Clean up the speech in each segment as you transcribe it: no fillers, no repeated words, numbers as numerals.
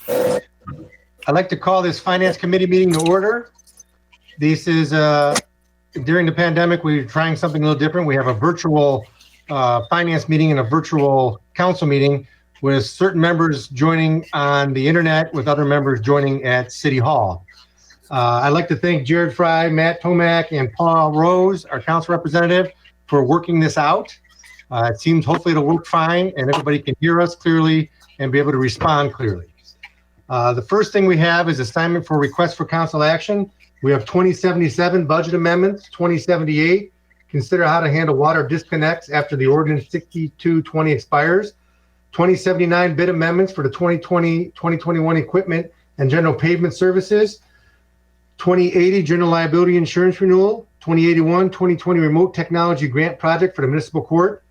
I'd like to call this Finance Committee meeting to order. This is during the pandemic, we're trying something a little different. We have a virtual finance meeting and a virtual council meeting with certain members joining on the internet, with other members joining at City Hall. I'd like to thank Jared Fry, Matt Tomac, and Paul Rose, our council representative, for working this out. It seems hopefully it'll work fine and everybody can hear us clearly and be able to respond clearly. The first thing we have is assignment for request for council action. We have 2077 budget amendments, 2078, consider how to handle water disconnects after the ordinance 6220 expires, 2079 bid amendments for the 2020-2021 equipment and general pavement services, 2080 general liability insurance renewal, 2081 2020 remote technology grant project for the municipal court,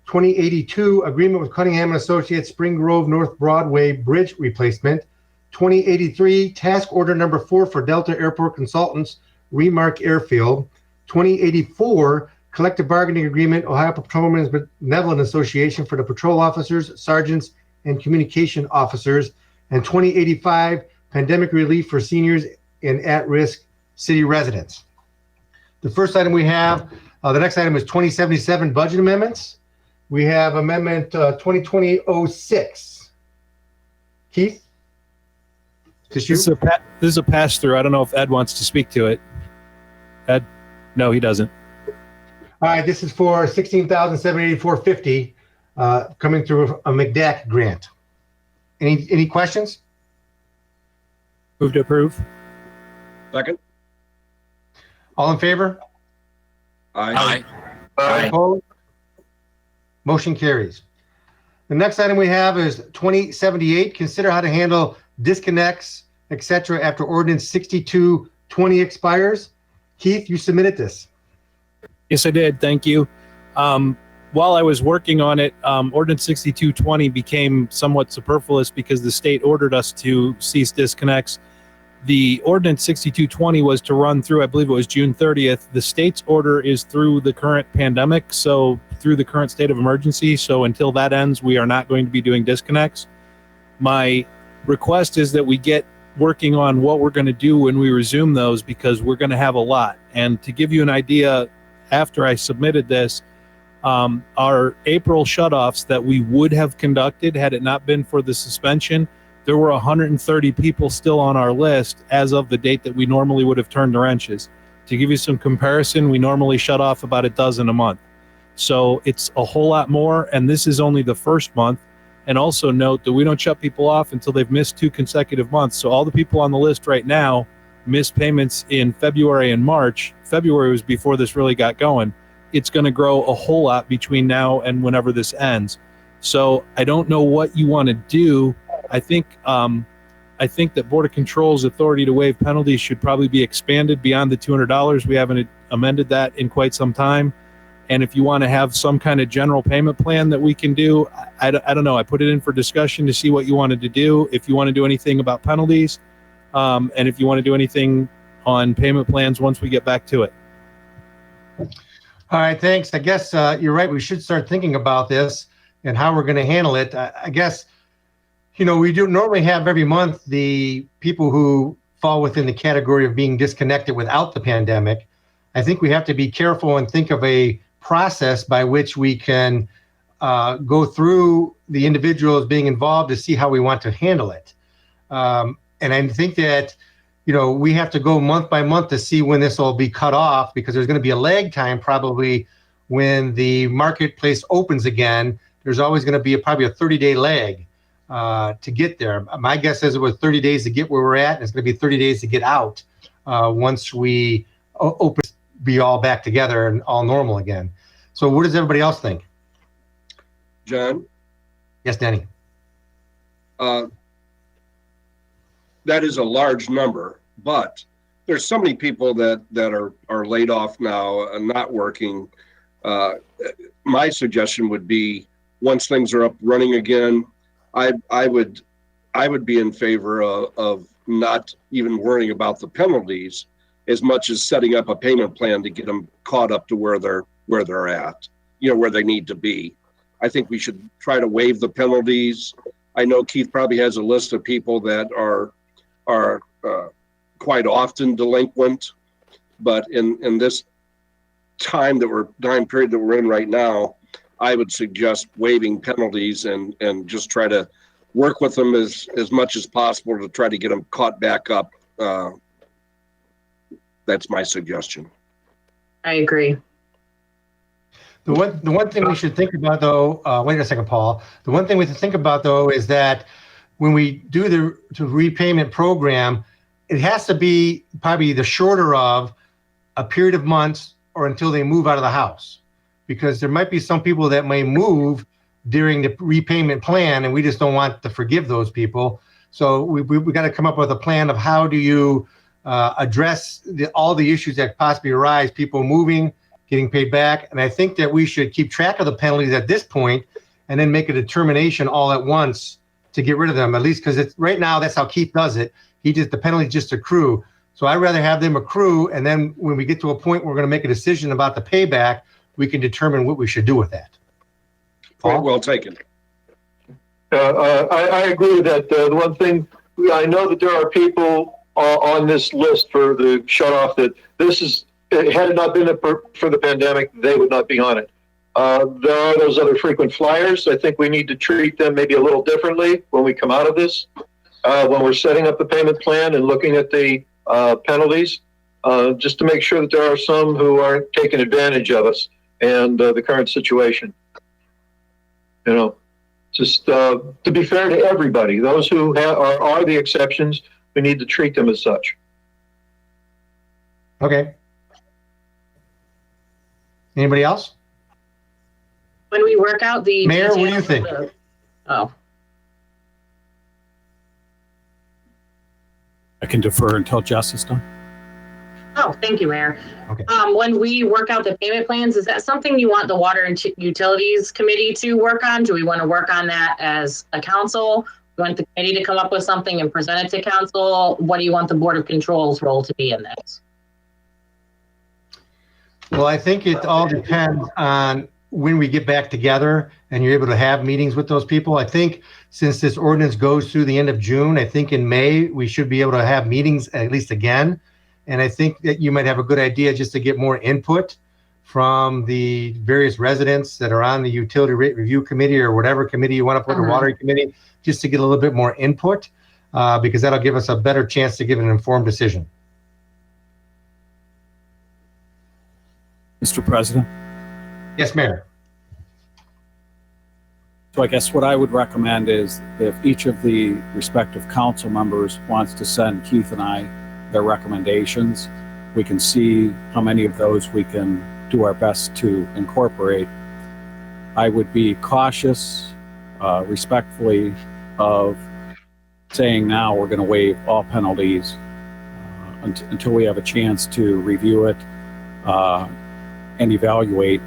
2082 agreement with Cunningham and Associates Spring Grove North Broadway bridge replacement, 2083 task order number 4 for Delta Airport Consultants Remark Airfield, 2084 collective bargaining agreement Ohio Patrolmen's Benevolent Association for the patrol officers, sergeants, and communication officers, and 2085 pandemic relief for seniors and at-risk city residents. The first item we have, the next item is 2077 budget amendments. We have amendment 2020-06. Keith? This is a pass through. I don't know if Ed wants to speak to it. Ed? No, he doesn't. All right, this is for $16,784.50 coming through a McDack grant. Any questions? Move to approve. Second. All in favor? Aye. Opposed? Motion carries. The next item we have is 2078. Consider how to handle disconnects, etc. after ordinance 6220 expires. Keith, you submitted this. Yes, I did. Thank you. While I was working on it, ordinance 6220 became somewhat superfluous because the state ordered us to cease disconnects. The ordinance 6220 was to run through, I believe it was June 30th. The state's order is through the current pandemic, so through the current state of emergency. So until that ends, we are not going to be doing disconnects. My request is that we get working on what we're going to do when we resume those, because we're going to have a lot. And to give you an idea, after I submitted this, our April shutoffs that we would have conducted had it not been for the suspension, there were 130 people still on our list as of the date that we normally would have turned the wrenches. To give you some comparison, we normally shut off about a dozen a month. So it's a whole lot more, and this is only the first month. And also note that we don't shut people off until they've missed 2 consecutive months. So all the people on the list right now missed payments in February and March. February was before this really got going. It's going to grow a whole lot between now and whenever this ends. So I don't know what you want to do. I think that Board of Control's authority to waive penalties should probably be expanded beyond the $200. We haven't amended that in quite some time. And if you want to have some kind of general payment plan that we can do, I don't know. I put it in for discussion to see what you wanted to do. If you want to do anything about penalties, and if you want to do anything on payment plans once we get back to it. All right, thanks. I guess you're right. We should start thinking about this and how we're going to handle it. I guess, we do normally have every month the people who fall within the category of being disconnected without the pandemic. I think we have to be careful and think of a process by which we can go through the individuals being involved to see how we want to handle it. And I think that, we have to go month by month to see when this will be cut off, because there's going to be a lag time probably when the marketplace opens again. There's always going to be probably a 30-day lag to get there. My guess is it was 30 days to get where we're at, and it's going to be 30 days to get out once we open, be all back together and all normal again. So what does everybody else think? John? Yes, Danny. That is a large number, but there's so many people that are laid off now and not working. My suggestion would be, once things are up running again, I would be in favor of not even worrying about the penalties as much as setting up a payment plan to get them caught up to where they're at, where they need to be. I think we should try to waive the penalties I know Keith probably has a list of people that are quite often delinquent, but in this time period that we're in right now, I would suggest waiving penalties and just try to work with them as much as possible to try to get them caught back up. That's my suggestion. I agree. The one thing we should think about, though, wait a second, Paul. The one thing we have to think about, though, is that when we do the repayment program, it has to be probably the shorter of a period of months or until they move out of the house, because there might be some people that may move during the repayment plan, and we just don't want to forgive those people. So we got to come up with a plan of how do you address all the issues that possibly arise, people moving, getting paid back. And I think that we should keep track of the penalties at this point and then make a determination all at once to get rid of them, at least because it's right now, that's how Keith does it. The penalties just accrue. So I'd rather have them accrue. And then when we get to a point where we're going to make a decision about the payback, we can determine what we should do with that. Point well taken. I agree with that. The one thing, I know that there are people on this list for the shut off that had it not been for the pandemic, they would not be on it. There are those other frequent flyers. I think we need to treat them maybe a little differently when we come out of this. When we're setting up the payment plan and looking at the penalties, just to make sure that there are some who aren't taking advantage of us and the current situation. You know, just to be fair to everybody, those who are the exceptions, we need to treat them as such. Okay. Anybody else? When we work out the Mayor, what do you details think? of the- I can defer until Jess is done. Oh, thank you, Mayor. Okay. When we work out the payment plans, is that something you want the Water and Utilities Committee to work on? Do we want to work on that as a council? Do you want the committee to come up with something and present it to council? What do you want the Board of Control's role to be in this? Well, I think it all depends on when we get back together and you're able to have meetings with those people. I think since this ordinance goes through the end of June, I think in May, we should be able to have meetings at least again. And I think that you might have a good idea just to get more input from the various residents that are on the Utility Rate Review Committee or whatever committee you want to put, the Water Committee, just to get a little bit more input, because that'll give us a better chance to give an informed decision. Mr. President. Yes, Mayor. So I guess what I would recommend is if each of the respective council members wants to send Keith and I their recommendations, we can see how many of those we can do our best to incorporate. I would be cautious, respectfully, of saying now we're going to waive all penalties until we have a chance to review it and evaluate.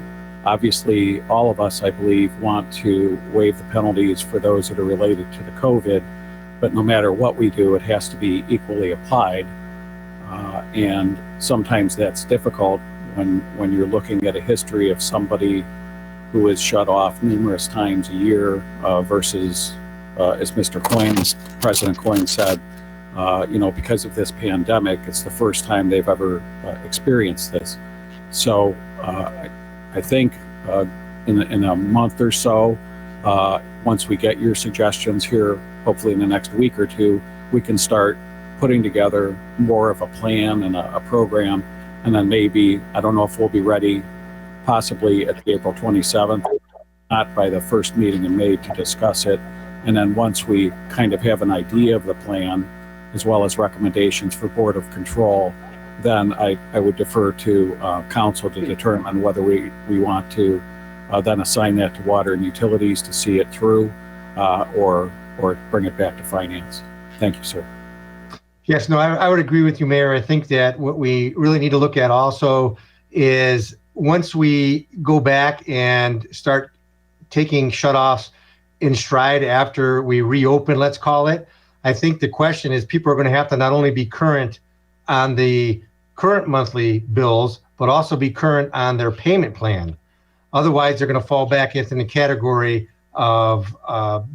Obviously, all of us, I believe, want to waive the penalties for those that are related to the COVID, but no matter what we do, it has to be equally applied. And sometimes that's difficult when you're looking at a history of somebody who is shut off numerous times a year versus, as Mr. President Coyne said, because of this pandemic, it's the first time they've ever experienced this. So I think in a month or so, once we get your suggestions here, hopefully in the next week or two, we can start putting together more of a plan and a program. And then maybe, I don't know if we'll be ready possibly at the April 27th, not by the first meeting in May to discuss it. And then once we kind of have an idea of the plan, as well as recommendations for Board of Control, then I would defer to council to determine whether we want to then assign that to Water and Utilities to see it through or bring it back to Finance. Thank you, sir. Yes, no, I would agree with you, Mayor. I think that what we really need to look at also is once we go back and start taking shutoffs in stride after we reopen, let's call it, I think the question is people are going to have to not only be current on the current monthly bills, but also be current on their payment plan. Otherwise, they're going to fall back into the category of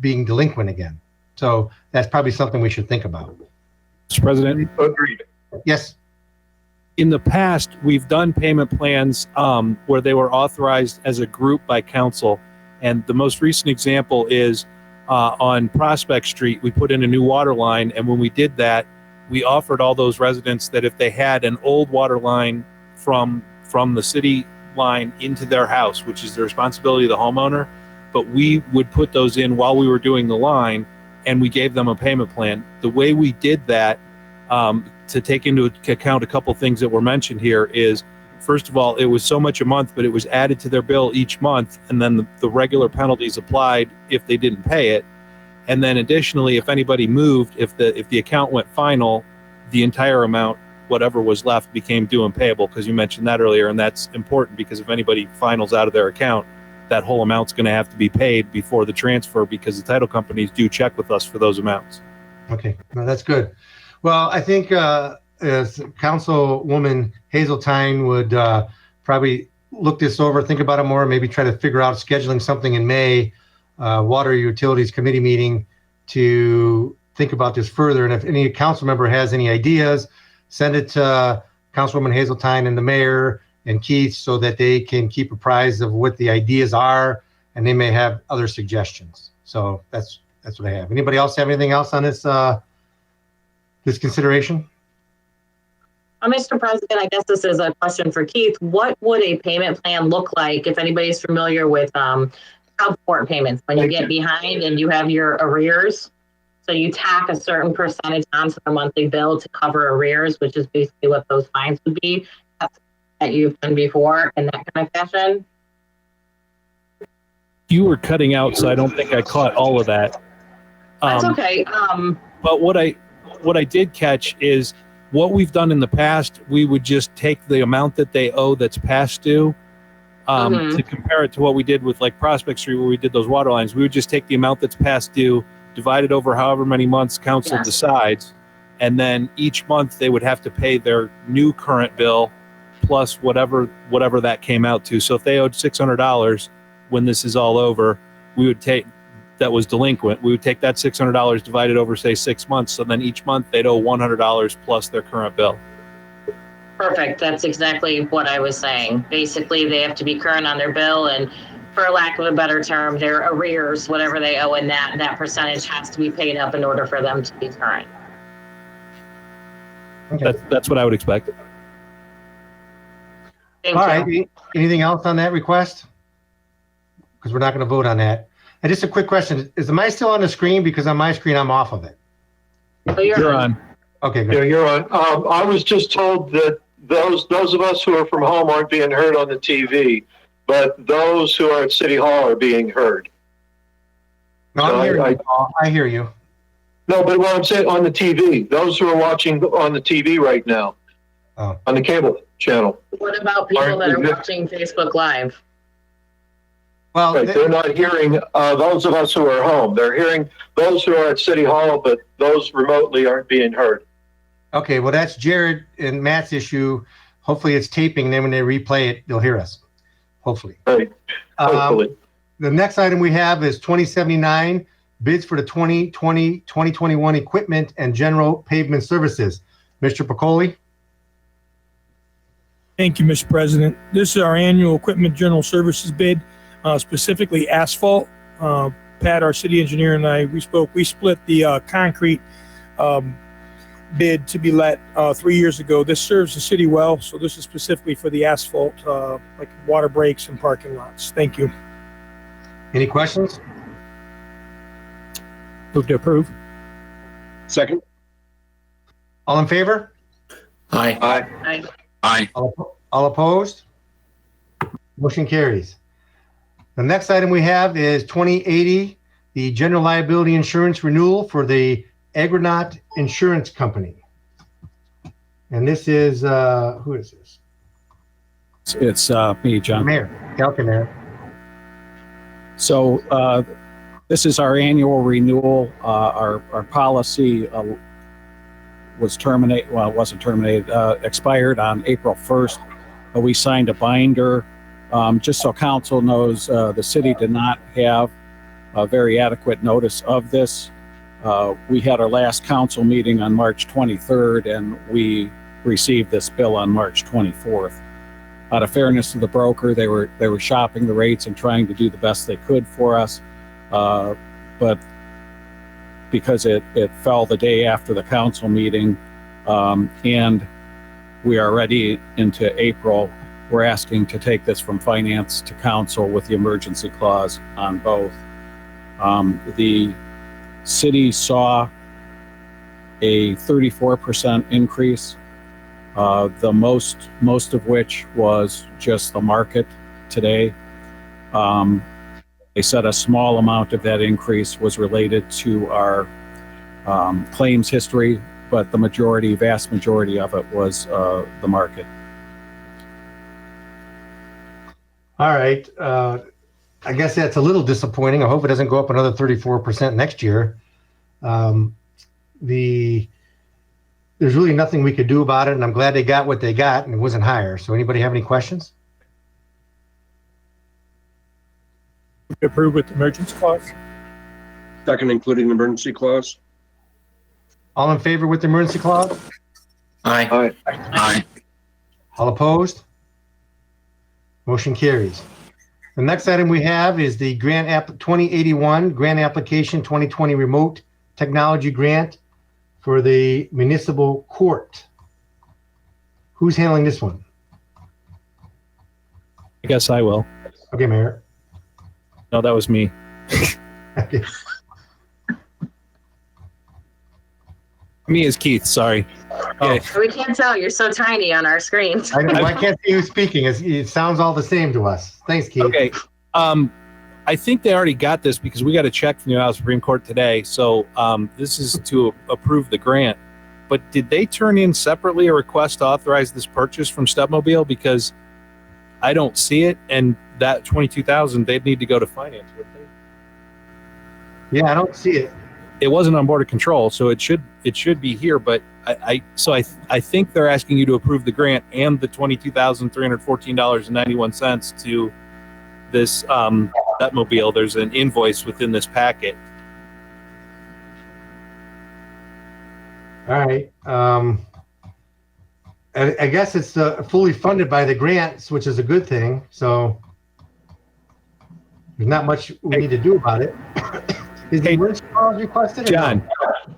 being delinquent again. So that's probably something we should think about. Mr. President, Agreed. Yes. in the past, we've done payment plans where they were authorized as a group by council. And the most recent example is on Prospect Street, we put in a new water line. And when we did that, we offered all those residents that if they had an old water line from the city line into their house, which is the responsibility of the homeowner, but we would put those in while we were doing the line, and we gave them a payment plan. The way we did that, to take into account a couple things that were mentioned here, is first of all, it was so much a month, but it was added to their bill each month, and then the regular penalties applied if they didn't pay it. And then additionally, if anybody moved, if the account went final, the entire amount, whatever was left, became due and payable, because you mentioned that earlier, and that's important because if anybody finals out of their account, that whole amount's going to have to be paid before the transfer, because the title companies do check with us for those amounts. Okay, no, that's good. Well, I think as Councilwoman Hazeltine would probably look this over, think about it more, maybe try to figure out scheduling something in May, Water Utilities Committee meeting, to think about this further. And if any council member has any ideas, send it to Councilwoman Hazeltine and the mayor and Keith so that they can keep apprised of what the ideas are, and they may have other suggestions. So that's what I have. Anybody else have anything else on this this consideration? Mr. President, I guess this is a question for Keith. What would a payment plan look like if anybody's familiar with child support payments? When you get behind and you have your arrears, so you tack a certain percentage onto the monthly bill to cover arrears, which is basically what those fines would be. That's that you've done before in that kind of fashion. You were cutting out, so I don't think I caught all of that. That's okay. But what I did catch is what we've done in the past. We would just take the amount that they owe that's past due, to compare it to what we did with like Prospect Street, where we did those water lines. We would just take the amount that's past due, divide it over however many months council decides, and then each month they would have to pay their new current bill plus whatever that came out to. So if they owed $600 when this is all over, we would take that was delinquent. We would take that $600 divided over, say, 6 months. So then each month they'd owe $100 plus their current bill. Perfect. That's exactly what I was saying. Basically, they have to be current on their bill, and for lack of a better term, their arrears, whatever they owe in that percentage has to be paid up in order for them to be current. Okay. That's what I would expect. Thank All you. right. Anything else on that request? Because we're not going to vote on that. And just a quick question. Am I still on the screen? Because on my screen, I'm off of it. So You're on. Okay, Yeah, good. you're on. I was just told that those of us who are from home aren't being heard on the TV, but those who are at City Hall are being heard. No, I'm hearing you, Paul. I hear you. No, but what I'm saying on the TV, those who are watching on the TV right now, Oh. on the cable channel, What about people that are watching Facebook Live? Well, right, they're not hearing those of us who are home. They're hearing those who are at City Hall, but those remotely aren't being heard. okay, well, that's Jared and Matt's issue. Hopefully it's taping. Then when they replay it, they'll hear us. Hopefully. Right, hopefully. The next item we have is 2079, bids for the 2020-2021 equipment and general pavement services. Mr. Pacoli? Thank you, Mr. President. This is our annual equipment general services bid, specifically asphalt. Pat, our city engineer, and I, we split the concrete bid to be let 3 years ago. This serves the city well, so this is specifically for the asphalt, like water breaks and parking lots. Thank you. Any questions? Move to approve. Second? All in favor? Aye. All opposed? Motion carries. The next item we have is 2080, the general liability insurance renewal for the Agronaut Insurance Company. And this is, who is this? It's me, John. Mayor, Calkin there. So this is our annual renewal. Our policy was terminated. Well, it wasn't terminated. Expired on April 1st. But we signed a binder. Just so council knows, the city did not have very adequate notice of this. We had our last council meeting on March 23rd, and we received this bill on March 24th. Out of fairness to the broker, they were shopping the rates and trying to do the best they could for us, but because it fell the day after the council meeting, and we are already into April, we're asking to take this from finance to council with the emergency clause on both. The city saw a 34% increase, the most of which was just the market today. They said a small amount of that increase was related to our claims history, but the vast majority of it was the market. All right. I guess that's a little disappointing. I hope it doesn't go up another 34% next year. There's really nothing we could do about it, and I'm glad they got what they got, and it wasn't higher. So anybody have any questions? Approve with the emergency clause. Second, including the emergency clause. All in favor with the emergency clause? Aye. All opposed? Motion carries. The next item we have is the grant 2081 grant application 2020 remote technology grant for the municipal court. Who's handling this one? I guess I will. Okay, Mayor. No, that was me. Okay. Me is Keith, sorry. Okay. We can't tell. You're so tiny on our screen. I know, I can't see who's speaking. It sounds all the same to us. Thanks, Keith. Okay. I think they already got this because we got a check from the Ohio Supreme Court today. So this is to approve the grant. But did they turn in separately a request to authorize this purchase from Stepmobile? Because I don't see it, and that $22,000 they'd need to go to finance, wouldn't they? Yeah, I don't see it. It wasn't on Board of Control, so it should be here. But I think they're asking you to approve the grant and the $22,314.91 to this Stepmobile. There's an invoice within this packet. All right. I guess it's fully funded by the grants, which is a good thing. So there's not much we need to do about it. Is the emergency clause requested? or no?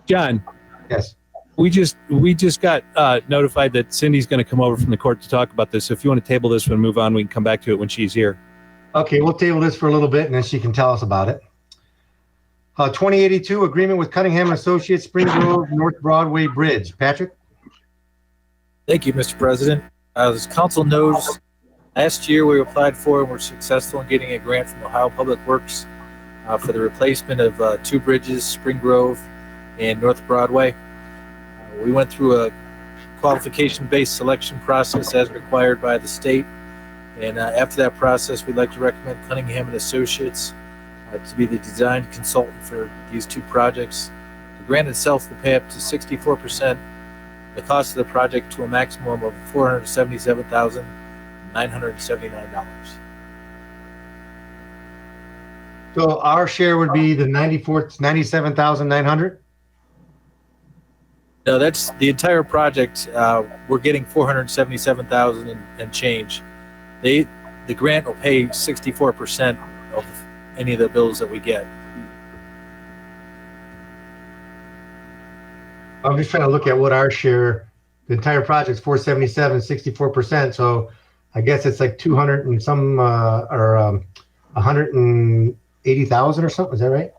John, Yes. we just got notified that Cindy's going to come over from the court to talk about this. So if you want to table this and move on, we can come back to it when she's here. Okay, we'll table this for a little bit, and then she can tell us about it. 2082 agreement with Cunningham and Associates, Spring Grove North Broadway Bridge. Patrick? Thank you, Mr. President. As council knows, last year we applied for and were successful in getting a grant from Ohio Public Works for the replacement of two bridges, Spring Grove and North Broadway. We went through a qualification-based selection process as required by the state. And after that process, we'd like to recommend Cunningham and Associates to be the design consultant for these two projects. The grant itself will pay up to 64% the cost of the project to a maximum of $477,979. So our share would be the 97,900? No, that's the entire project. We're getting $477,000 and change. The grant will pay 64% of any of the bills that we get. I'm just trying to look at what our share, the entire project's 477, 64%. So I guess it's like 200 and some, or 180,000 or something. Is that right?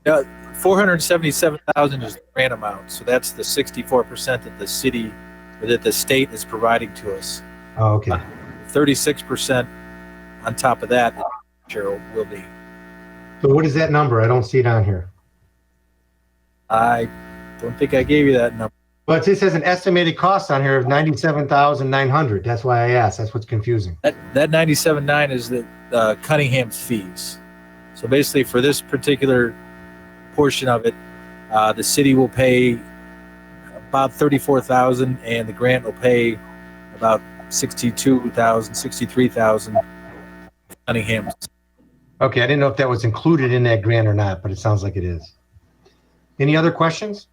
$477,000 is the grant amount. So that's the 64% that the city or that the state is providing to us. Oh, okay. 36% on top of that share will be. So what is that number? I don't see it on here. I don't think I gave you that number. But this has an estimated cost on here of 97,900. That's why I asked. That's what's confusing. That 97.9 is the Cunningham's fees. So basically, for this particular portion of it, the city will pay about $34,000, and the grant will pay about $63,000. Cunningham's. Okay, I didn't know if that was included in that grant or not, but it sounds like it is. Any other questions?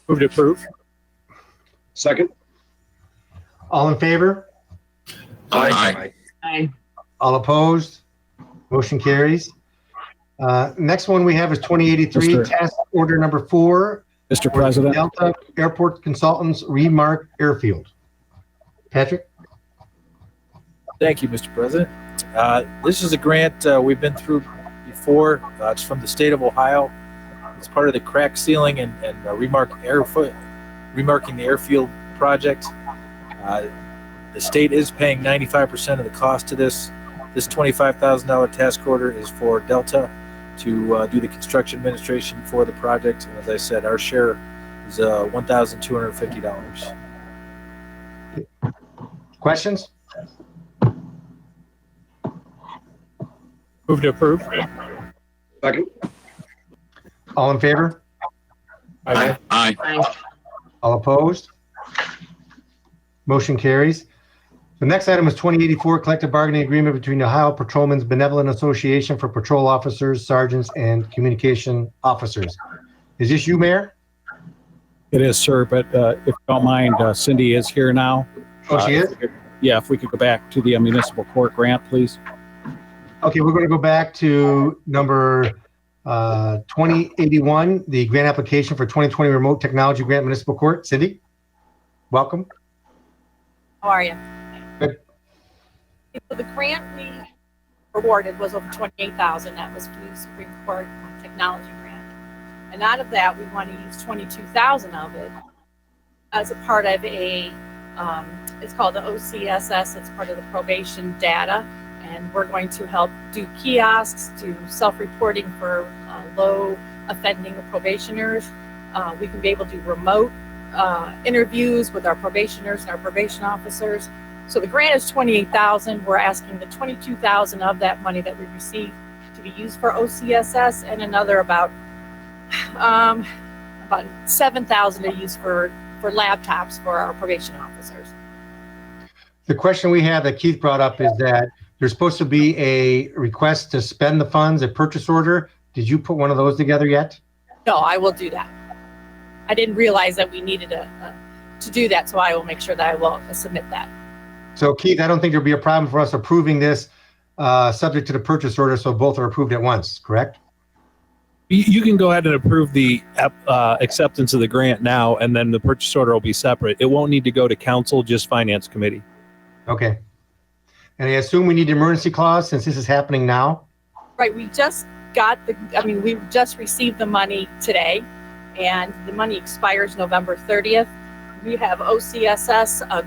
Move to approve. Second? All in favor? Aye. Aye. All opposed? Motion carries. Next one we have is 2083, Mr. task order number 4. Mr. President, Delta Airport Consultants Remark Airfield. Patrick? Thank you, Mr. President. This is a grant we've been through before. It's from the state of Ohio. It's part of the crack sealing and remarking the airfield project. The state is paying 95% of the cost of this. This $25,000 task order is for Delta to do the construction administration for the project. And as I said, our share is $1,250. Questions? Move to approve. Second? All in favor? Aye. Aye. All opposed? Motion carries. The next item is 2084, collective bargaining agreement between the Ohio Patrolmen's Benevolent Association for patrol officers, sergeants, and communication officers. Is this you, Mayor? it is, sir, but if you don't mind, Cindy is here now. Oh, she is? Yeah, if we could go back to the municipal court grant, please. Okay, we're going to go back to number 2081, the grant application for 2020 Remote Technology Grant Municipal Court. Cindy, welcome. How are you? Good. So the grant we awarded was over $28,000. That was for the Supreme Court technology grant. And out of that, we want to use $22,000 of it as a part of a, it's called the OCSS. It's part of the probation data. And we're going to help do kiosks, do self-reporting for low offending probationers. We can be able to do remote interviews with our probationers and our probation officers. So the grant is $28,000. We're asking the $22,000 of that money that we receive to be used for OCSS, and another about $7,000 to use for laptops for our probation officers. The question we have that Keith brought up is that there's supposed to be a request to spend the funds, a purchase order. Did you put one of those together yet? No, I will do that. I didn't realize that we needed to do that, so I will make sure that I will submit that. So Keith, I don't think there'll be a problem for us approving this subject to the purchase order, so both are approved at once, correct? You can go ahead and approve the acceptance of the grant now, and then the purchase order will be separate. It won't need to go to council, just finance committee. Okay. And I assume we need the emergency clause since this is happening now? Right, we just we just received the money today, and the money expires November 30th. We have OCSS, a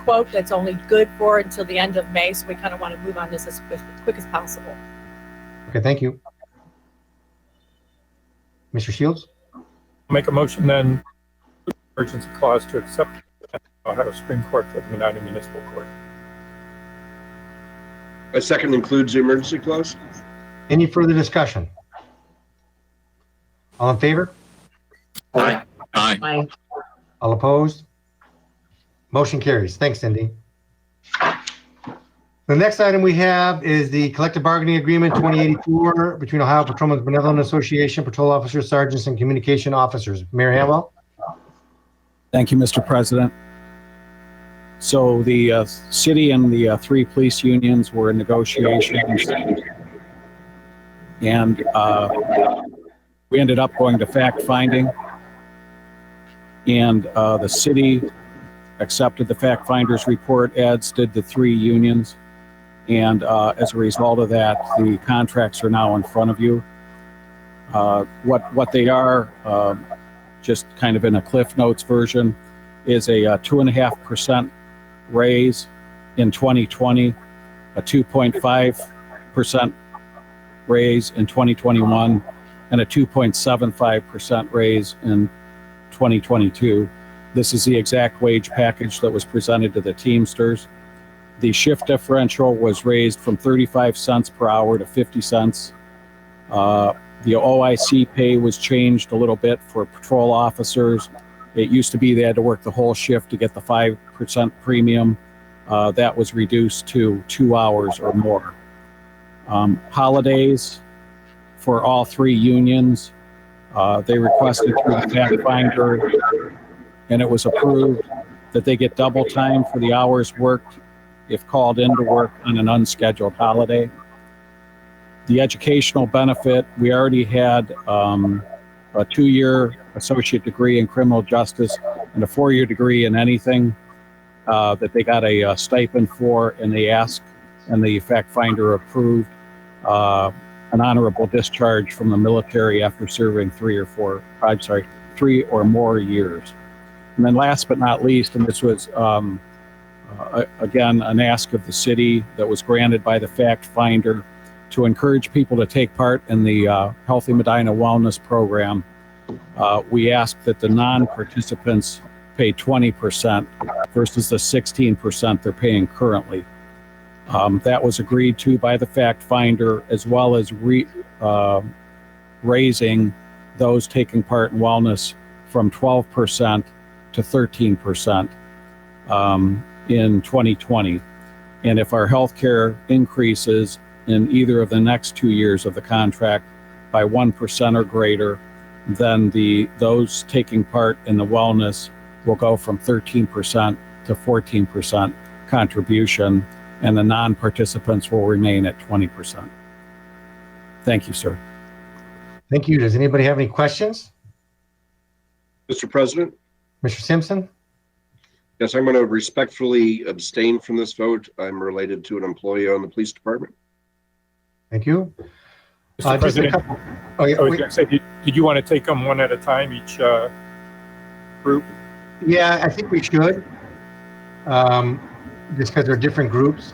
quote that's only good for until the end of May, so we kind of want to move on this as quick as possible. Okay, thank you. Mr. Shields? Make a motion then, emergency clause to accept Ohio Supreme Court for the Medina Municipal Court. A second includes the emergency clause? Any further discussion? All in favor? Aye. Aye. All opposed? Motion carries. Thanks, Cindy. The next item we have is the collective bargaining agreement 2084 between Ohio Patrolmen's Benevolent Association, patrol officers, sergeants, and communication officers. Mayor Hamwell? Thank you, Mr. President. So the city and the 3 police unions were in negotiations, and we ended up going to fact finding, and the city accepted the fact finder's report, as did the 3 unions. And as a result of that, the contracts are now in front of you. What they are, just kind of in a Cliff Notes version, is a 2.5% raise in 2020, a 2.5% raise in 2021, and a 2.75% raise in 2022. This is the exact wage package that was presented to the Teamsters. The shift differential was raised from 35 cents per hour to 50 cents. The OIC pay was changed a little bit for patrol officers It used to be they had to work the whole shift to get the 5% premium. That was reduced to 2 hours or more. Holidays for all 3 unions, they requested through the fact finder, and it was approved that they get double time for the hours worked if called in to work on an unscheduled holiday. The educational benefit, we already had a 2-year associate degree in criminal justice and a 4-year degree in anything that they got a stipend for, and they asked, and the fact finder approved an honorable discharge from the military after serving 3 or more years. And then last but not least, and this was again an ask of the city that was granted by the fact finder, to encourage people to take part in the Healthy Medina Wellness Program. We asked that the non-participants pay 20% versus the 16% they're paying currently. That was agreed to by the fact finder, as well as raising those taking part in wellness from 12% to 13% in 2020. And if our healthcare increases in either of the next 2 years of the contract by 1% or greater, then those taking part in the wellness will go from 13% to 14% contribution, and the non-participants will remain at 20%. Thank you, sir. Thank you. Does anybody have any questions? Mr. President? Mr. Simpson? Yes, I'm going to respectfully abstain from this vote. I'm related to an employee on the police department. Thank you. Mr. President, Oh, yeah, I was going to say, did you want to take them one at a time, each group? yeah, I think we should, just because they're different groups.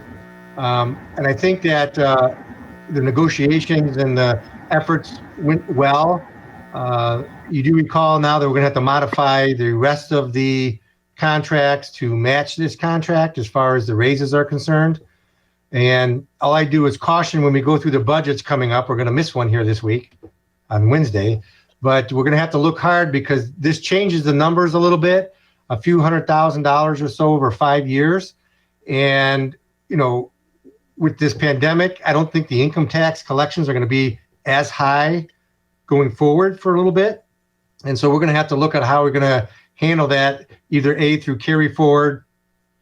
And I think that the negotiations and the efforts went well. You do recall now that we're going to have to modify the rest of the contracts to match this contract as far as the raises are concerned. And all I do is caution when we go through the budgets coming up, we're going to miss one here this week on Wednesday, but we're going to have to look hard because this changes the numbers a little bit, a few $100,000 or so over 5 years. And, you know, with this pandemic, I don't think the income tax collections are going to be as high going forward for a little bit. And so we're going to have to look at how we're going to handle that, either A, through carry forward,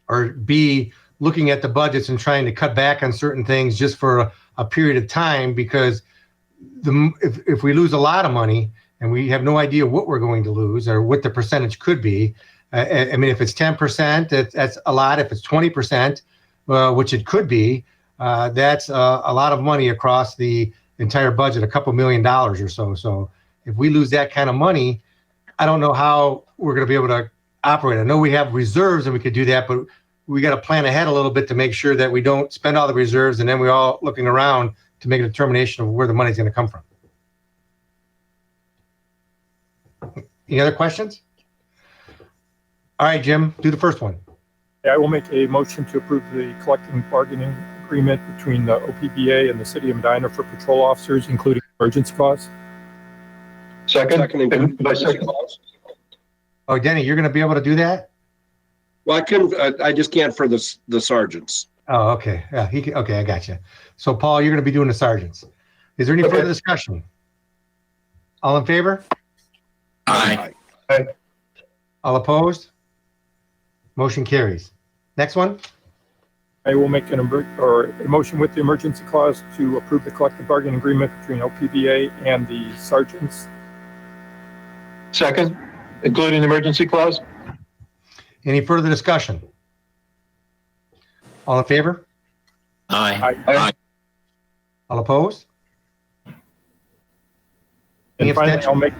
or B, looking at the budgets and trying to cut back on certain things just for a period of time, because if we lose a lot of money and we have no idea what we're going to lose or what the percentage could be, I mean, if it's 10%, that's a lot. If it's 20%, which it could be, that's a lot of money across the entire budget, a couple $1 million or so. So if we lose that kind of money, I don't know how we're going to be able to operate. I know we have reserves and we could do that, but we got to plan ahead a little bit to make sure that we don't spend all the reserves and then we're all looking around to make a determination of where the money's going to come from. Any other questions? All right, Jim, do the first one. Yeah, I will make a motion to approve the collective bargaining agreement between the OPBA and the City of Medina for patrol officers, including emergency clause. Second. Second. By second. Oh, Denny, you're going to be able to do that? Well, I just can't for the sergeants. Oh, okay. Yeah, okay, I got you. So, Paul, you're going to be doing the sergeants. Is there any further discussion? All in favor? Aye. All opposed? Motion carries. Next one. I will make a motion with the emergency clause to approve the collective bargaining agreement between OPBA and the sergeants. Second, including the emergency clause. Any further discussion? All in favor? Aye. All opposed? Any And finally, abstention? I'll make,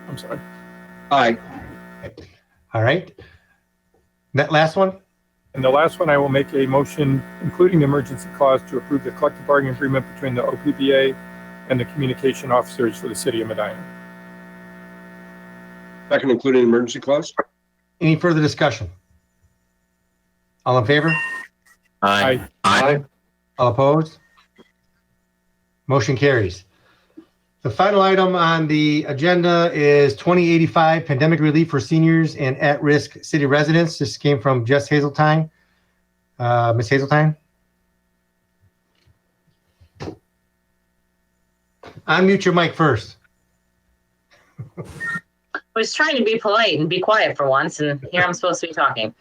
I'm sorry. Aye. All right. That last one? And the last one, I will make a motion, including the emergency clause, to approve the collective bargaining agreement between the OPBA and the communication officers for the City of Medina. Second, including emergency clause. Any further discussion? All in favor? Aye. Aye. All opposed? Motion carries. The final item on the agenda is 2085 Pandemic Relief for Seniors and At-Risk City Residents. This came from Jess Hazeltine. Ms. Hazeltine? Unmute your mic first. I was trying to be polite and be quiet for once, and here I'm supposed to be talking.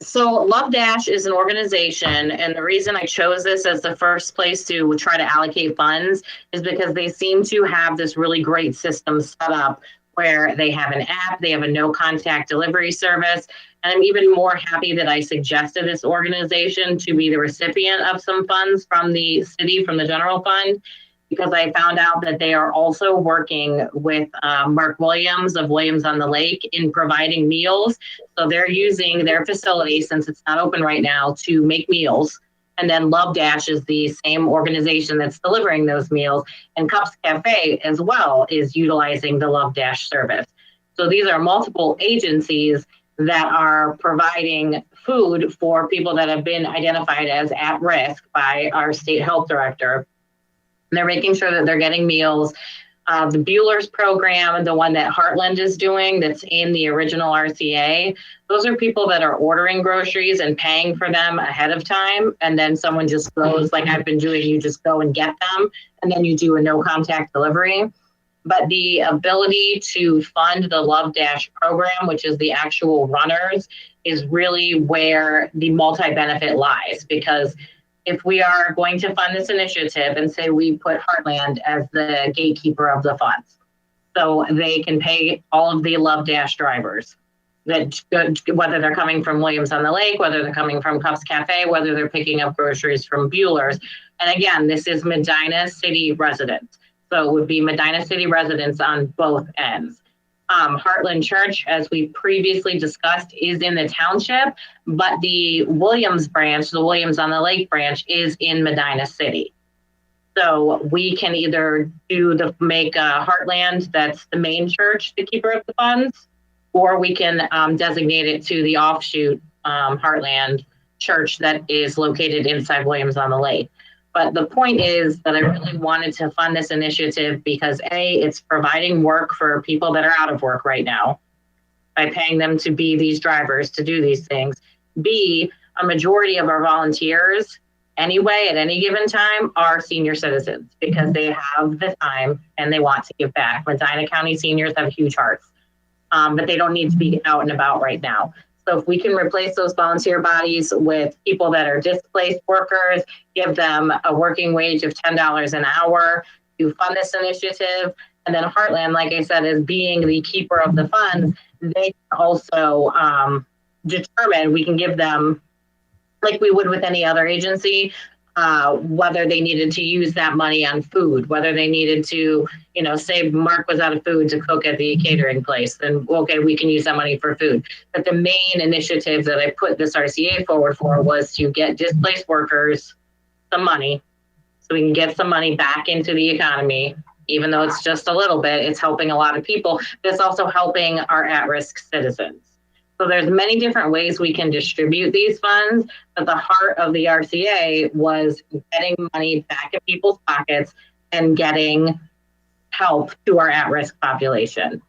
So Love Dash is an organization, and the reason I chose this as the first place to try to allocate funds is because they seem to have this really great system set up where they have an app, they have a no contact delivery service, and I'm even more happy that I suggested this organization to be the recipient of some funds from the city, from the general fund, because I found out that they are also working with Mark Williams of Williams on the Lake in providing meals. So they're using their facility, since it's not open right now, to make meals. And then Love Dash is the same organization that's delivering those meals. And Cups Cafe as well is utilizing the Love Dash service. So these are multiple agencies that are providing food for people that have been identified as at risk by our state health director. They're making sure that they're getting meals. The Bueller's program, the one that Heartland is doing that's in the original RCA, those are people that are ordering groceries and paying for them ahead of time. And then someone just goes, like I've been doing, you just go and get them, and then you do a no contact delivery. But the ability to fund the Love Dash program, which is the actual runners, is really where the multi-benefit lies, because if we are going to fund this initiative and say we put Heartland as the gatekeeper of the funds, so they can pay all of the Love Dash drivers, that whether they're coming from Williams on the Lake, whether they're coming from Cups Cafe, whether they're picking up groceries from Bueller's. And again, this is Medina City residents. So it would be Medina City residents on both ends. Heartland Church, as we previously discussed, is in the township, but the Williams branch, the Williams on the Lake branch, is in Medina City. So we can either make Heartland, that's the main church, the keeper of the funds, or we can designate it to the offshoot Heartland Church that is located inside Williams on the Lake. But the point is that I really wanted to fund this initiative because A, it's providing work for people that are out of work right now by paying them to be these drivers to do these things. B, a majority of our volunteers anyway at any given time are senior citizens because they have the time and they want to give back. Medina County seniors have huge hearts, but they don't need to be out and about right now. So if we can replace those volunteer bodies with people that are displaced workers, give them a working wage of $10 an hour to fund this initiative. And then Heartland, like I said, is being the keeper of the funds, they can also determine, we can give them, like we would with any other agency, whether they needed to use that money on food, whether they needed to, say Mark was out of food to cook at the catering place, then okay, we can use that money for food. But the main initiative that I put this RCA forward for was to get displaced workers some money so we can get some money back into the economy. Even though it's just a little bit, it's helping a lot of people. It's also helping our at-risk citizens. So there's many different ways we can distribute these funds, but the heart of the RCA was getting money back in people's pockets and getting help to our at-risk population.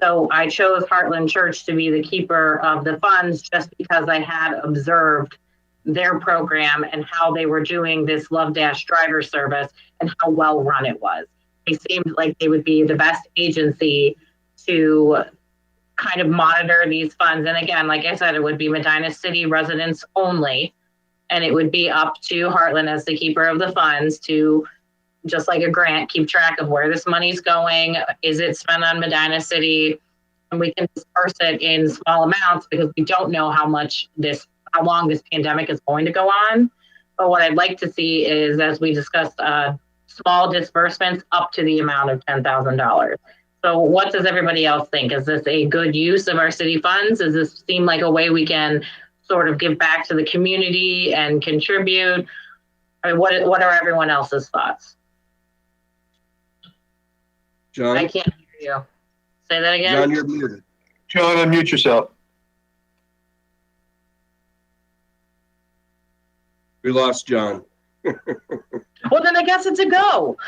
So I chose Heartland Church to be the keeper of the funds just because I had observed their program and how they were doing this Love Dash driver service and how well run it was. They seemed like they would be the best agency to kind of monitor these funds. And again, like I said, it would be Medina City residents only, and it would be up to Heartland as the keeper of the funds to, just like a grant, keep track of where this money's going. Is it spent on Medina City? And we can disperse it in small amounts because we don't know how long this pandemic is going to go on. But what I'd like to see is, as we discussed, small disbursements up to the amount of $10,000. So what does everybody else think? Is this a good use of our city funds? Does this seem like a way we can sort of give back to the community and contribute? I mean, what are everyone else's thoughts? John? I can't hear you. Say that again. John, you're muted. John, unmute yourself. We lost John. Well, then I guess it's a go.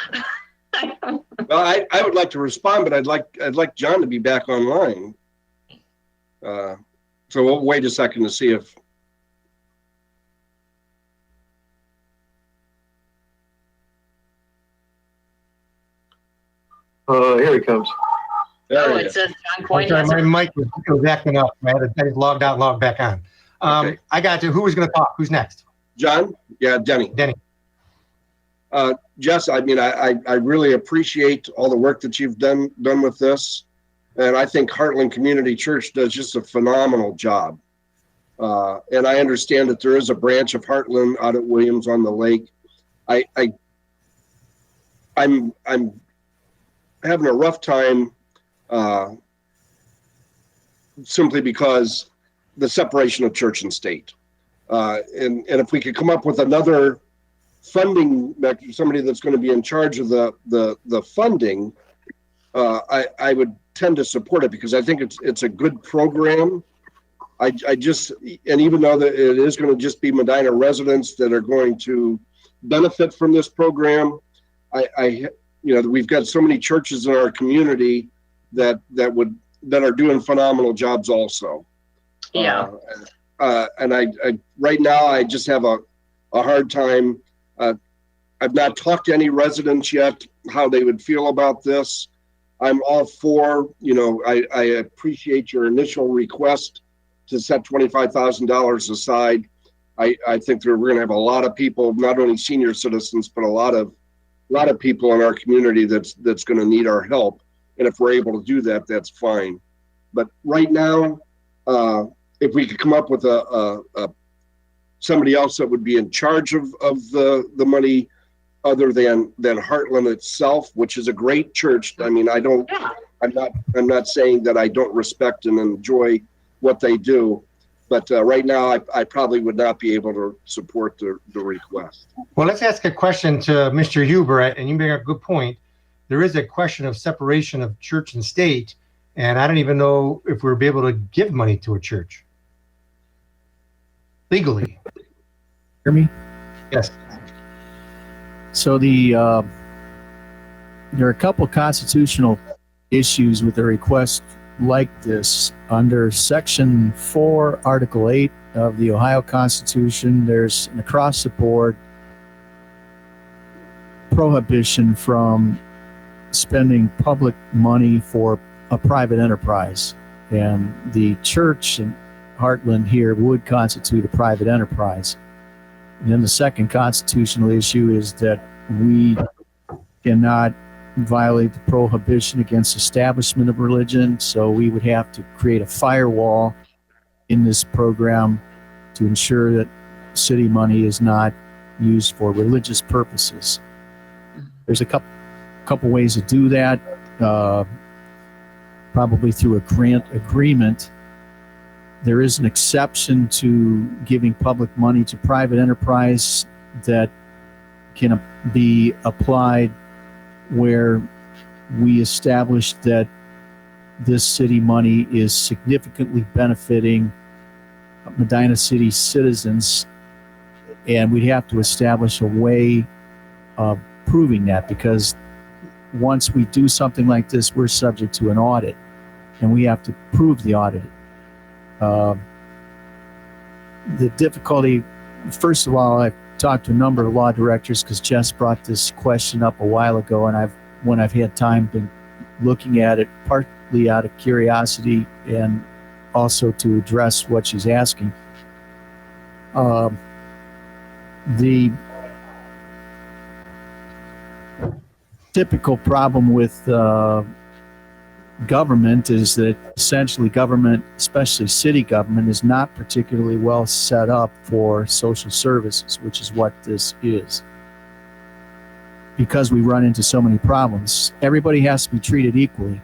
Well, I would like to respond, but I'd like John to be back online. So we'll wait a second to see if. Here he comes. There Oh, he it is. says John I'm Coyne. sorry, has my a- mic was acting up. I just logged out, logged back on. Okay. I got you. Who was going to talk? Who's next? John? Yeah, Denny. Denny. Jess, I mean, I really appreciate all the work that you've done with this. And I think Heartland Community Church does just a phenomenal job. And I understand that there is a branch of Heartland out at Williams on the Lake. I'm having a rough time simply because the separation of church and state. And if we could come up with another funding, somebody that's going to be in charge of the funding, I would tend to support it because I think it's a good program. I just, and even though that it is going to just be Medina residents that are going to benefit from this program, we've got so many churches in our community that are doing phenomenal jobs also. Yeah. And I right now I just have a hard time. I've not talked to any residents yet how they would feel about this. I'm all for, I appreciate your initial request to set $25,000 aside. I think we're going to have a lot of people, not only senior citizens, but a lot of people in our community that's going to need our help. And if we're able to do that, that's fine. But right now, if we could come up with somebody else that would be in charge of the money other than Heartland itself, which is a great church. I mean, I'm not saying that I don't respect and enjoy what they do, but right now I probably would not be able to support the request. Well, let's ask a question to Mr. Huber, and you make a good point. There is a question of separation of church and state, and I don't even know if we'll be able to give money to a church legally. Hear me? Yes. So there are a couple constitutional issues with a request like this. Under Section 4, Article 8 of the Ohio Constitution, there's an across the board prohibition from spending public money for a private enterprise. And the church in Heartland here would constitute a private enterprise. And then the second constitutional issue is that we cannot violate the prohibition against establishment of religion. So we would have to create a firewall in this program to ensure that city money is not used for religious purposes. There's a couple ways to do that, probably through a grant agreement. There is an exception to giving public money to private enterprise that can be applied where we establish that this city money is significantly benefiting Medina City citizens, and we'd have to establish a way of proving that, because once we do something like this, we're subject to an audit, and we have to prove the audit. The difficulty, first of all, I've talked to a number of law directors because Jess brought this question up a while ago, and when I've had time, been looking at it partly out of curiosity and also to address what she's asking. The typical problem with government is that essentially government, especially city government, is not particularly well set up for social services, which is what this is. Because we run into so many problems, everybody has to be treated equally.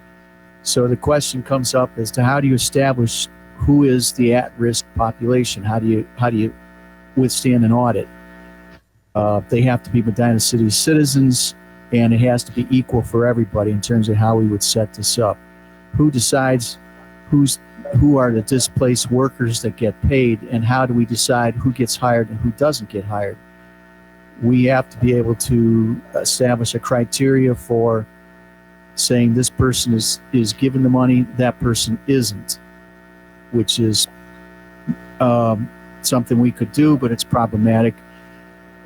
So the question comes up as to how do you establish who is the at-risk population? How do you withstand an audit? They have to be Medina City citizens, and it has to be equal for everybody in terms of how we would set this up. Who decides who are the displaced workers that get paid, and how do we decide who gets hired and who doesn't get hired? we have to be able to establish a criteria for saying this person is given the money, that person isn't, which is something we could do, but it's problematic.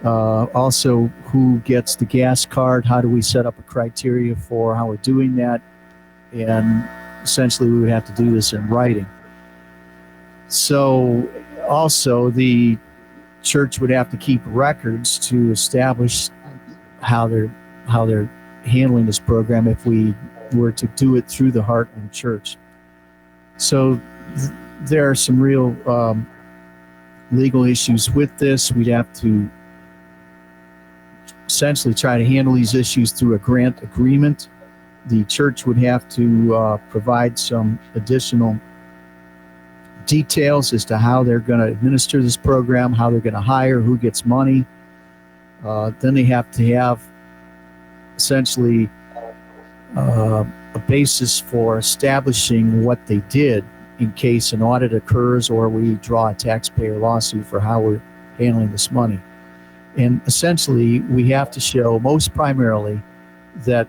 Also, who gets the gas card? How do we set up a criteria for how we're doing that? And essentially, we would have to do this in writing. So, also, the church would have to keep records to establish how they're handling this program if we were to do it through the Heartland Church. So there are some real legal issues with this. We'd have to essentially try to handle these issues through a grant agreement. The church would have to provide some additional details as to how they're going to administer this program, how they're going to hire, who gets money. Then they have to have essentially a basis for establishing what they did in case an audit occurs or we draw a taxpayer lawsuit for how we're handling this money. And essentially, we have to show most primarily that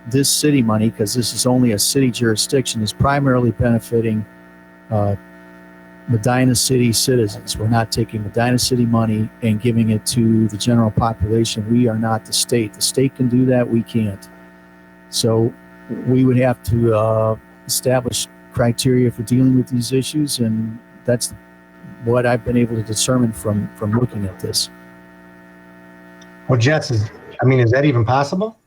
this city money, because this is only a city jurisdiction, is primarily benefiting Medina City citizens. We're not taking Medina City money and giving it to the general population. We are not the state. The state can do that. We can't. So we would have to establish criteria for dealing with these issues, and that's what I've been able to determine from looking at this. Well, Jess, is that even possible?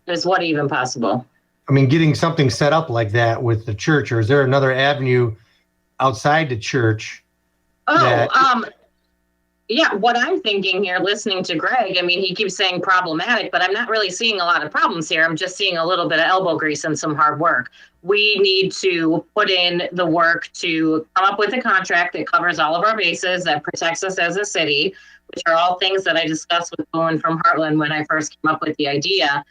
Is what even possible? I mean, getting something set up like that with the church, or is there another avenue outside the church? Yeah, what I'm thinking here, listening to Greg, I mean, he keeps saying problematic, but I'm not really seeing a lot of problems here. I'm just seeing a little bit of elbow grease and some hard work. We need to put in the work to come up with a contract that covers all of our bases, that protects us as a city, which are all things that I discussed with Bowen from Heartland when I first came up with the idea.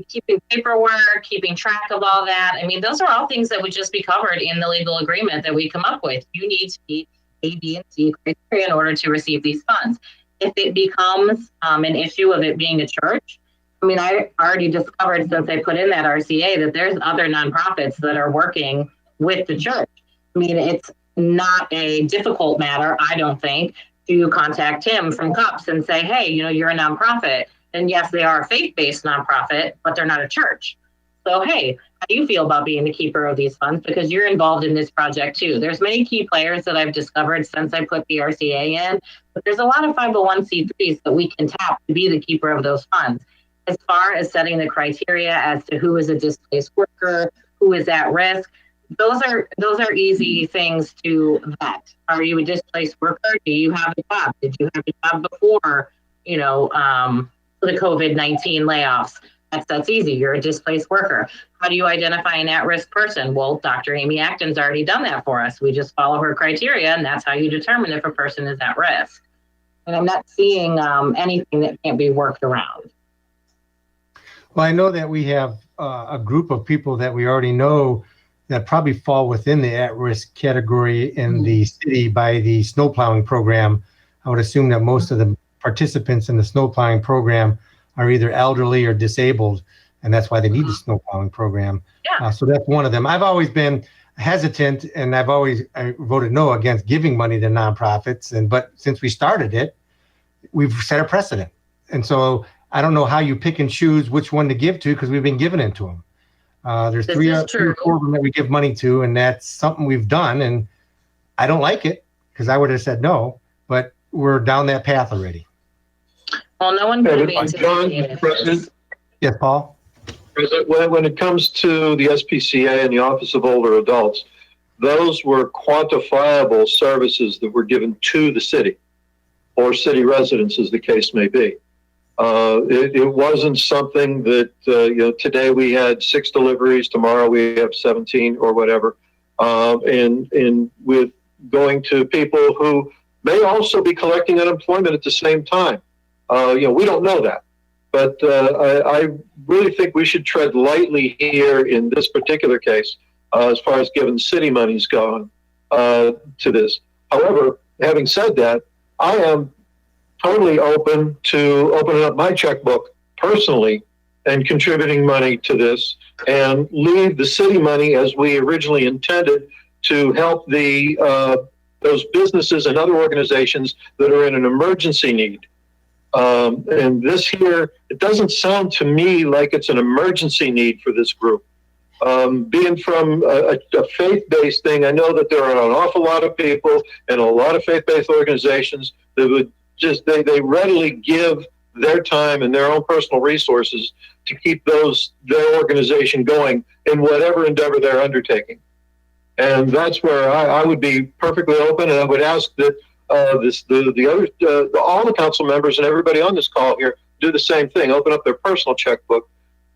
Keeping paperwork, keeping track of all that. I mean, those are all things that would just be covered in the legal agreement that we come up with. You need to meet A, B, and C criteria in order to receive these funds. If it becomes an issue of it being a church, I mean, I already discovered since I put in that RCA that there's other nonprofits that are working with the church. I mean, it's not a difficult matter, I don't think, to contact Tim from CUPS and say, hey, you're a nonprofit. And yes, they are a faith-based nonprofit, but they're not a church. So, hey, how do you feel about being the keeper of these funds? Because you're involved in this project too. There's many key players that I've discovered since I put the RCA in, but there's a lot of 501c3s that we can tap to be the keeper of those funds. As far as setting the criteria as to who is a displaced worker, who is at risk, those are easy things to vet. Are you a displaced worker? Do you have a job? Did you have a job before, the COVID-19 layoffs? That's easy. You're a displaced worker. How do you identify an at-risk person? Well, Dr. Amy Acton's already done that for us. We just follow her criteria, and that's how you determine if a person is at risk. And I'm not seeing anything that can't be worked around. Well, I know that we have a group of people that we already know that probably fall within the at-risk category in the city by the snow plowing program. I would assume that most of the participants in the snow plowing program are either elderly or disabled, and that's why they need the snow plowing program. Yeah. So that's one of them. I've always been hesitant, and I voted no against giving money to nonprofits. But since we started it, we've set a precedent. And so I don't know how you pick and choose which one to give to, because we've been giving it to them. There's three or four of them that we give money to, and that's something we've done. And I don't like it, because I would have said no, but we're down that path already. Well, no one could have John, anticipated. President, Yes, Paul? when it comes to the SPCA and the Office of Older Adults, those were quantifiable services that were given to the city or city residents, as the case may be. It wasn't something that, today we had 6 deliveries, tomorrow we have 17 or whatever. And with going to people who may also be collecting unemployment at the same time. We don't know that. But I really think we should tread lightly here in this particular case, as far as giving city monies going to this. However, having said that, I am totally open to opening up my checkbook personally and contributing money to this, and leave the city money as we originally intended to help those businesses and other organizations that are in an emergency need. And this here, it doesn't sound to me like it's an emergency need for this group. Being from a faith-based thing, I know that there are an awful lot of people and a lot of faith-based organizations that would just, they readily give their time and their own personal resources to keep their organization going in whatever endeavor they're undertaking. And that's where I would be perfectly open, and I would ask that all the council members and everybody on this call here do the same thing. Open up their personal checkbook,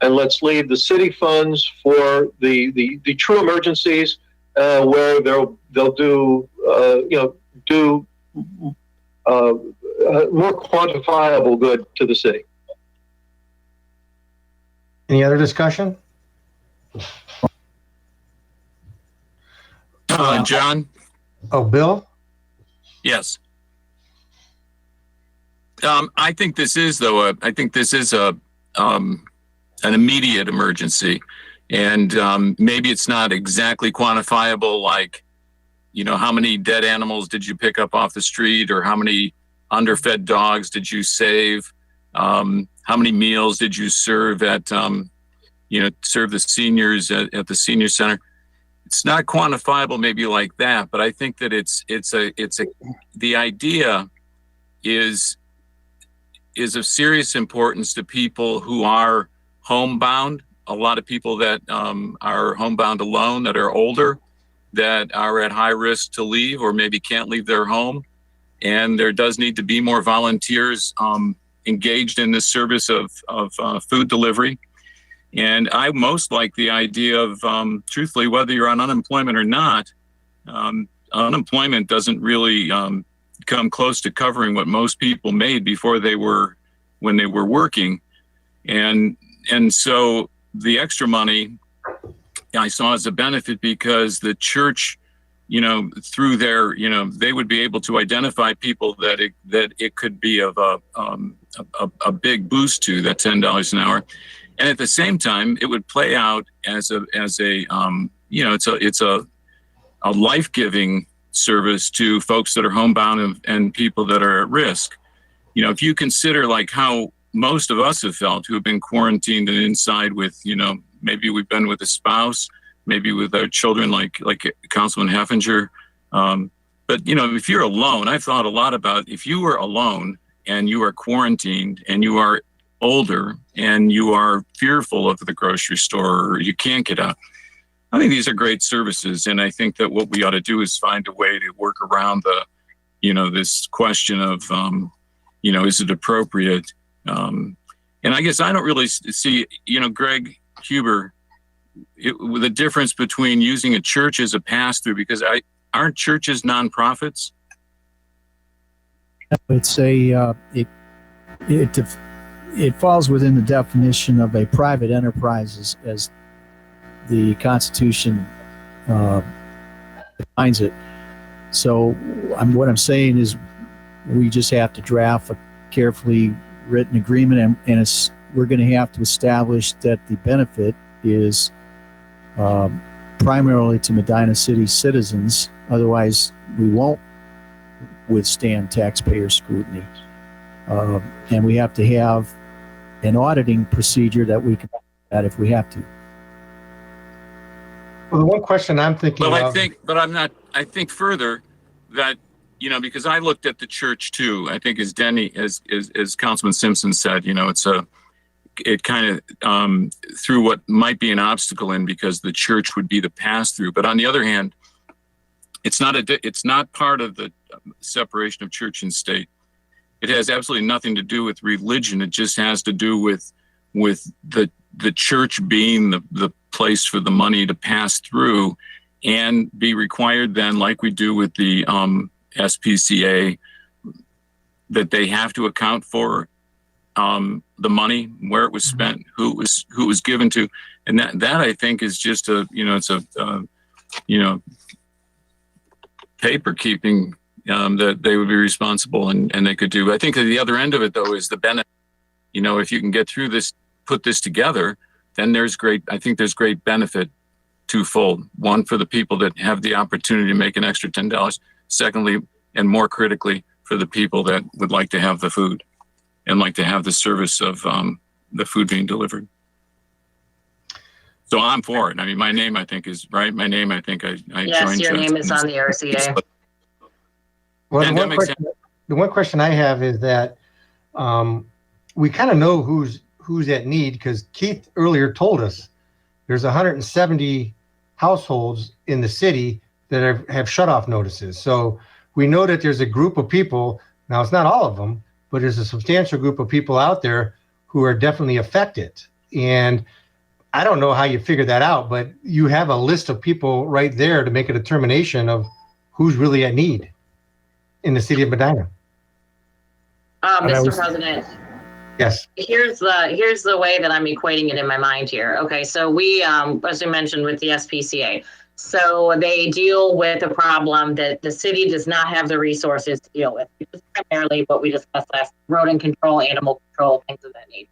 and let's leave the city funds for the true emergencies, where they'll do more quantifiable good to the city. Any other discussion? John? Oh, Bill? Yes. I think this is an immediate emergency, and maybe it's not exactly quantifiable, like, how many dead animals did you pick up off the street, or how many underfed dogs did you save? How many meals did you serve at, serve the seniors at the senior center? It's not quantifiable, maybe like that, but I think that the idea is of serious importance to people who are homebound. A lot of people that are homebound alone, that are older, that are at high risk to leave or maybe can't leave their home. And there does need to be more volunteers engaged in this service of food delivery. And I most like the idea of, truthfully, whether you're on unemployment or not, unemployment doesn't really come close to covering what most people made when they were working. And so the extra money I saw as a benefit, because the church, through their, they would be able to identify people that it could be of a big boost to, that $10 an hour. And at the same time, it would play out as a it's a life-giving service to folks that are homebound and people that are at risk. If you consider like how most of us have felt who have been quarantined and inside with, maybe we've been with a spouse, maybe with our children, like Councilman Heffinger. But if you're alone, I've thought a lot about, if you were alone and you are quarantined and you are older and you are fearful of the grocery store, or you can't get out, I think these are great services. And I think that what we ought to do is find a way to work around this question of, is it appropriate? And I guess I don't really see, Greg Huber, the difference between using a church as a pass-through, because aren't churches nonprofits? It's it falls within the definition of a private enterprise as the Constitution defines it. So what I'm saying is we just have to draft a carefully written agreement, and we're going to have to establish that the benefit is primarily to Medina City citizens. Otherwise, we won't withstand taxpayer scrutiny. And we have to have an auditing procedure that we can do that if we have to. Well, the one question I'm thinking of... I think further that, because I looked at the church too. I think as Councilman Simpson said, it kind of threw what might be an obstacle in, because the church would be the pass-through. But on the other hand, it's not part of the separation of church and state. It has absolutely nothing to do with religion. It just has to do with the church being the place for the money to pass through, and be required then, like we do with the SPCA, that they have to account for the money, where it was spent, who it was given to, and that I think is just paper keeping that they would be responsible and they could do. I think the other end of it, though, is the benefit. You know, if you can get through this, put this together, then I think there's great benefit twofold. One, for the people that have the opportunity to make an extra $10. Secondly, and more critically, for the people that would like to have the food and like to have the service of the food being delivered. So I'm for it. I mean, my name, I think, is right. My name, I think I Yes, joined. your name is on the RCA. Well, Pandemics- the one question I have is that we kind of know who's at need, because Keith earlier told us there's 170 households in the city that have shut-off notices. So we know that there's a group of people, now it's not all of them, but there's a substantial group of people out there who are definitely affected. And I don't know how you figure that out, but you have a list of people right there to make a determination of who's really at need in the city of Medina. Mr. President, Yes. here's the way that I'm equating it in my mind here. Okay, so we, as you mentioned with the SPCA, so they deal with a problem that the city does not have the resources to deal with. It's primarily what we discussed last, rodent control, animal control, things of that nature.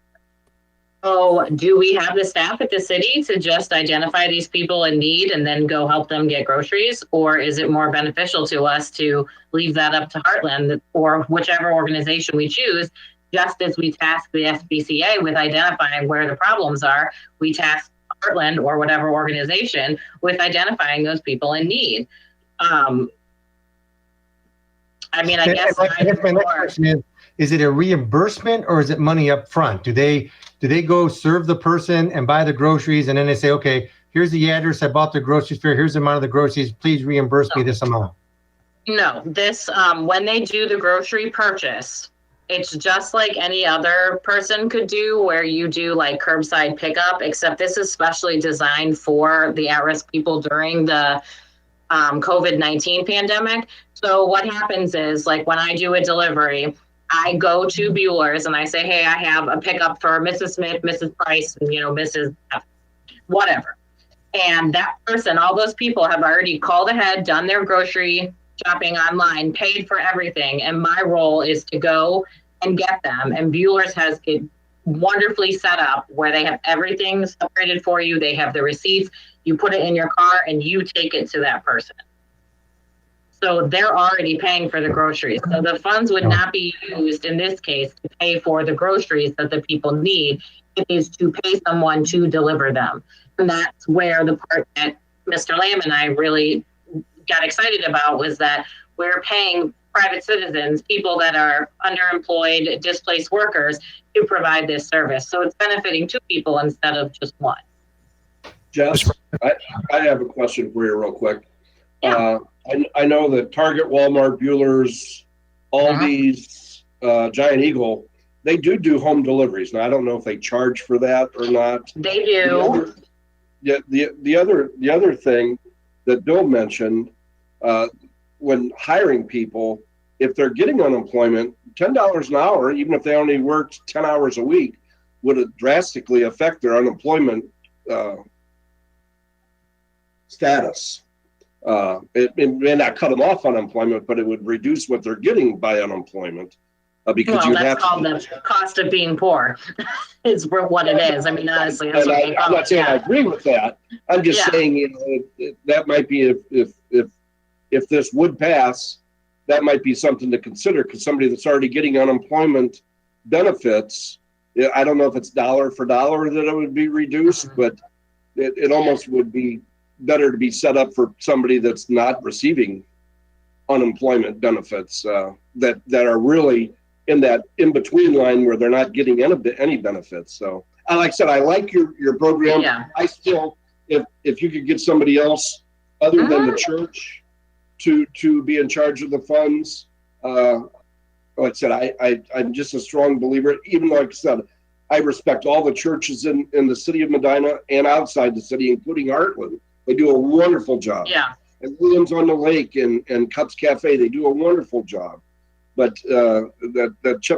So do we have the staff at the city to just identify these people in need and then go help them get groceries? Or is it more beneficial to us to leave that up to Heartland or whichever organization we choose? Just as we task the SPCA with identifying where the problems are, we task Heartland or whatever organization with identifying those people in need. I mean, I guess my next question is it a reimbursement or is it money up front? Do they go serve the person and buy the groceries and then they say, okay, here's the address, I bought the groceries for, here's the amount of the groceries, please reimburse me this amount? No, this, when they do the grocery purchase, it's just like any other person could do where you do like curbside pickup, except this is specially designed for the at-risk people during the COVID-19 pandemic. So what happens is, like, when I do a delivery, I go to Bueller's and I say, hey, I have a pickup for Mrs. Smith, Mrs. Price, and, Mrs. F, whatever. And that person, all those people have already called ahead, done their grocery shopping online, paid for everything. And my role is to go and get them. And Bueller's has it wonderfully set up where they have everything separated for you. They have the receipts. You put it in your car and you take it to that person. So they're already paying for the groceries. So the funds would not be used in this case to pay for the groceries that the people need. It is to pay someone to deliver them. And that's where the part that Mr. Lamb and I really got excited about was that we're paying private citizens, people that are underemployed, displaced workers, to provide this service. So it's benefiting two people instead of just one. Jess, I have a question for you real quick. Yeah. I know that Target, Walmart, Bueller's, Aldi's, Giant Eagle, they do home deliveries. Now, I don't know if they charge for that or not. They do. The other thing that Bill mentioned, when hiring people, if they're getting unemployment, $10 an hour, even if they only worked 10 hours a week, would drastically affect their unemployment status. It may not cut them off unemployment, but it would reduce what they're getting by unemployment. Because Well, you that's have called the cost of being poor. Is what it is. I mean, honestly, that's what they I'm call not it. saying I agree with that. I'm just Yeah. saying, that might be if this would pass, that might be something to consider, because somebody that's already getting unemployment benefits, I don't know if it's dollar for dollar that it would be reduced, but it almost would be better to be set up for somebody that's not receiving unemployment benefits that are really in that in-between line where they're not getting any benefits. So, like I said, I like your program. Yeah. I still, if you could get somebody else other than the church to be in charge of the funds, like I said, I'm just a strong believer. Even like I said, I respect all the churches in the city of Medina and outside the city, including Heartland. They do a wonderful job. Yeah. And Williams on the Lake and Cups Cafe, they do a wonderful job. But that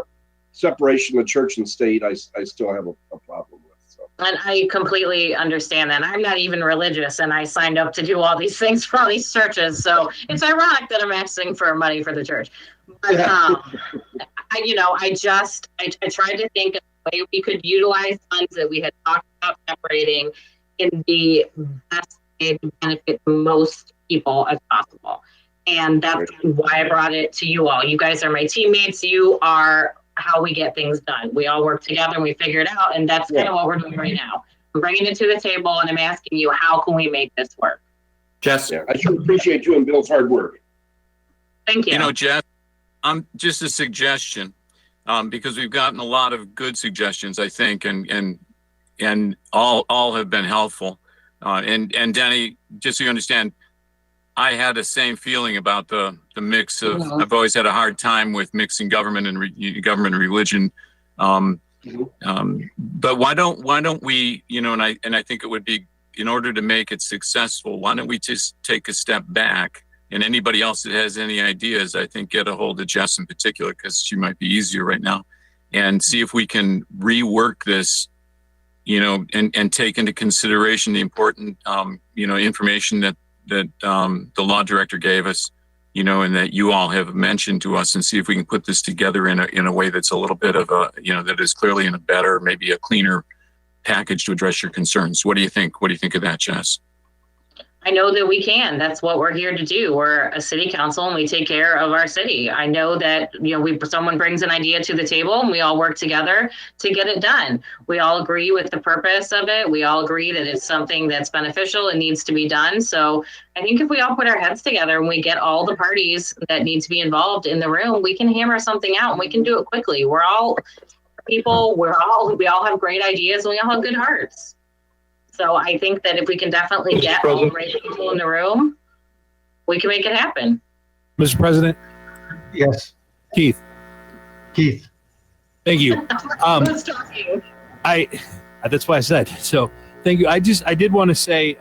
separation of church and state, I still have a problem with. So And I completely understand that. I'm not even religious, and I signed up to do all these things for all these churches. So it's ironic that I'm asking for money for the church. But I tried to think of a way we could utilize funds that we had talked about separating in the best way to benefit the most people as possible. And that's why I brought it to you all. You guys are my teammates. You are how we get things done. We all work together and we figure it out. And that's kind of what we're doing right now. I'm bringing it to the table and I'm asking you, how can we make this work? Jess, I sure appreciate you and Bill's hard work. Thank you. You know, Jeff, just a suggestion, because we've gotten a lot of good suggestions, I think, and all have been helpful. And Denny, just so you understand, I had the same feeling about the mix of. I've always had a hard time with mixing government and government and religion. But why don't we? You know, and I think it would be, in order to make it successful, why don't we just take a step back? And anybody else that has any ideas, I think, get a hold of Jess in particular, because she might be easier right now, and see if we can rework this, you know, and take into consideration the important, information that the law director gave us, you know, and that you all have mentioned to us, and see if we can put this together in a way that's a little bit of a, you know, that is clearly in a better, maybe a cleaner package to address your concerns. What do you think? What do you think of that, Jess? I know that we can. That's what we're here to do. We're a city council and we take care of our city. I know that, you know, someone brings an idea to the table and we all work together to get it done. We all agree with the purpose of it. We all agree that it's something that's beneficial and needs to be done. So I think if we all put our heads together and we get all the parties that need to be involved in the room, we can hammer something out and we can do it quickly. We're all people. We all have great ideas and we all have good hearts. So I think that if we can definitely get all the right people in the room, we can make it happen. Mr. President? Yes, Keith. Thank you. Who's talking? That's why I said, so thank you. I did want to say,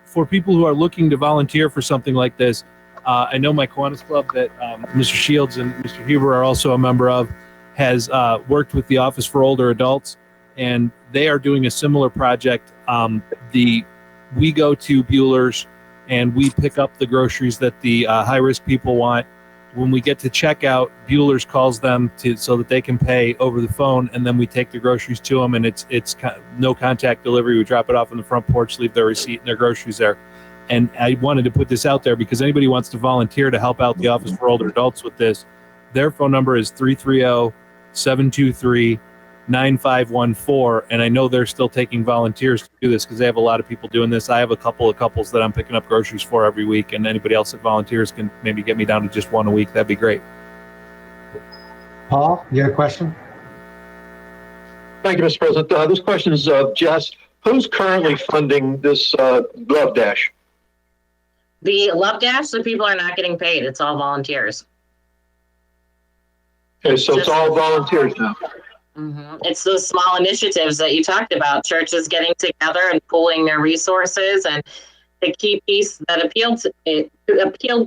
for people who are looking to volunteer for something like this, I know my Kiwanis Club that Mr. Shields and Mr. Huber are also a member of has worked with the Office for Older Adults, and they are doing a similar project. We go to Bueller's and we pick up the groceries that the high-risk people want. When we get to checkout, Bueller's calls them so that they can pay over the phone, and then we take the groceries to them, and it's no contact delivery. We drop it off on the front porch, leave their receipt and their groceries there. And I wanted to put this out there because anybody wants to volunteer to help out the Office for Older Adults with this, their phone number is 330-723-9514, and I know they're still taking volunteers to do this because they have a lot of people doing this. I have a couple of couples that I'm picking up groceries for every week, and anybody else that volunteers can maybe get me down to just one a week. That'd be great. Paul, you have a question? Thank you, Mr. President. This question is Jess. Who's currently funding this Love Dash? The Love Dash, the people are not getting paid. It's all volunteers. Okay, so it's all volunteers now. Mm-hmm. It's those small initiatives that you talked about, churches getting together and pooling their resources. And the key piece that appealed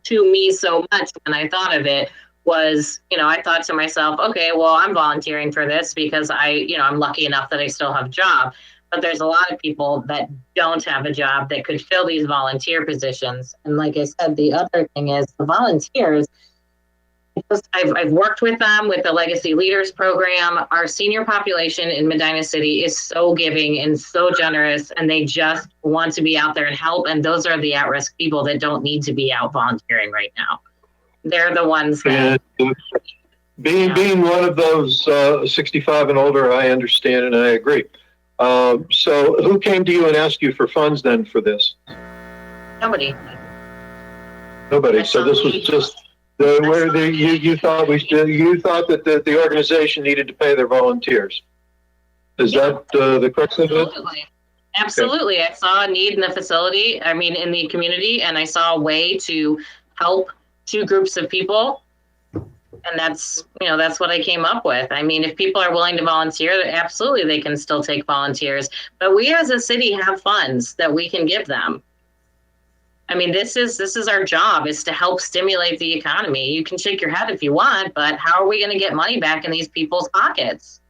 to me so much when I thought of it was, I thought to myself, okay, well, I'm volunteering for this because I'm lucky enough that I still have a job. But there's a lot of people that don't have a job that could fill these volunteer positions. And like I said, the other thing is the volunteers, I've worked with them with the Legacy Leaders Program. Our senior population in Medina City is so giving and so generous, and they just want to be out there and help. And those are the at-risk people that don't need to be out volunteering right now. They're the ones that... Being one of those 65 and older, I understand and I agree. So who came to you and asked you for funds then for this? Nobody. So this was just... you thought that the organization needed to pay their volunteers. Is that the crux of it? Absolutely. Okay. I saw a need in the facility, in the community, and I saw a way to help two groups of people. And that's what I came up with. If people are willing to volunteer, absolutely they can still take volunteers. But we as a city have funds that we can give them. This is our job, is to help stimulate the economy. You can shake your head if you want, but how are we going to get money back in these people's pockets?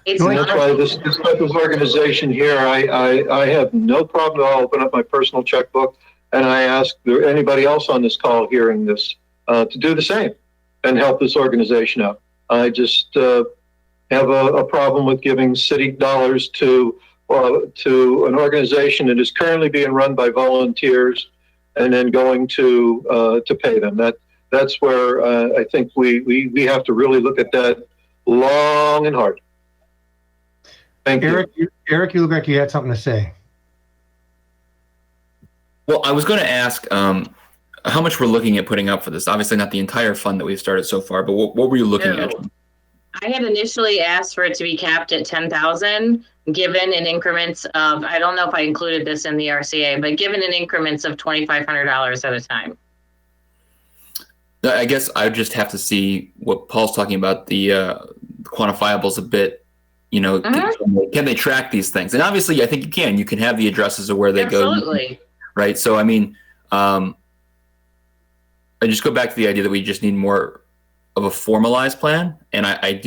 It's And that's not, why this type of organization here, I have no problem at all. Open up my personal checkbook and I ask anybody else on this call hearing this to do the same and help this organization out. I just have a problem with giving city dollars to an organization that is currently being run by volunteers and then going to pay them. That's where I think we have to really look at that long and hard. Thank you. Eric, you look like you had something to say. Well, I was going to ask how much we're looking at putting up for this. Obviously, not the entire fund that we've started so far, but what were you looking at? I had initially asked for it to be capped at 10,000, given in increments of, I don't know if I included this in the RCA, but given in increments of $2,500 at a time. I guess I just have to see what Paul's talking about, the quantifiables a bit. You know, can they track these things? And obviously, I think you can. You can have the addresses of where they go. Absolutely. Right. So, I mean, I just go back to the idea that we just need more of a formalized plan. And I think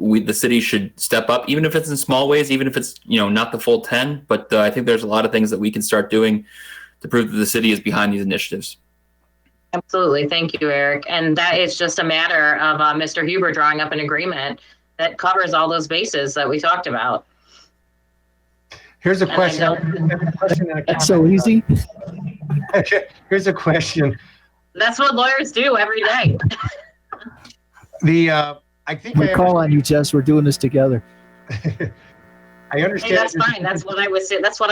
the city should step up, even if it's in small ways, even if it's, not the full 10. But I think there's a lot of things that we can start doing to prove that the city is behind these initiatives. Absolutely. Thank you, Eric. And that is just a matter of Mr. Huber drawing up an agreement that covers all those bases that we talked about. Here's a question. That's so easy. Here's a question. That's what lawyers do every day. I think We call on you, Jess. We're doing this together. I understand. Hey, that's fine. That's what I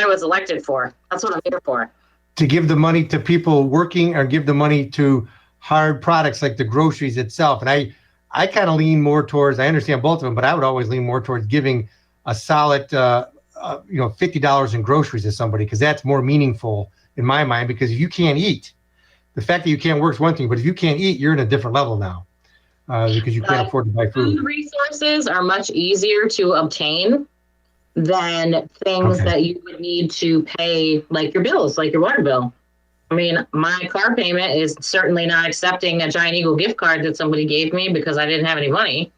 was elected for. That's what I'm here for. To give the money to people working or give the money to hard products like the groceries itself. And I kind of lean more towards, I understand both of them, but I would always lean more towards giving a solid, $50 in groceries to somebody, because that's more meaningful in my mind. Because if you can't eat, the fact that you can't work is one thing, but if you can't eat, you're in a different level now because you can't afford to buy food. Food resources are much easier to obtain than things that you would need to pay, like your bills, like your water bill. I mean, my car payment is certainly not accepting a Giant Eagle gift card that somebody gave me because I didn't have any money.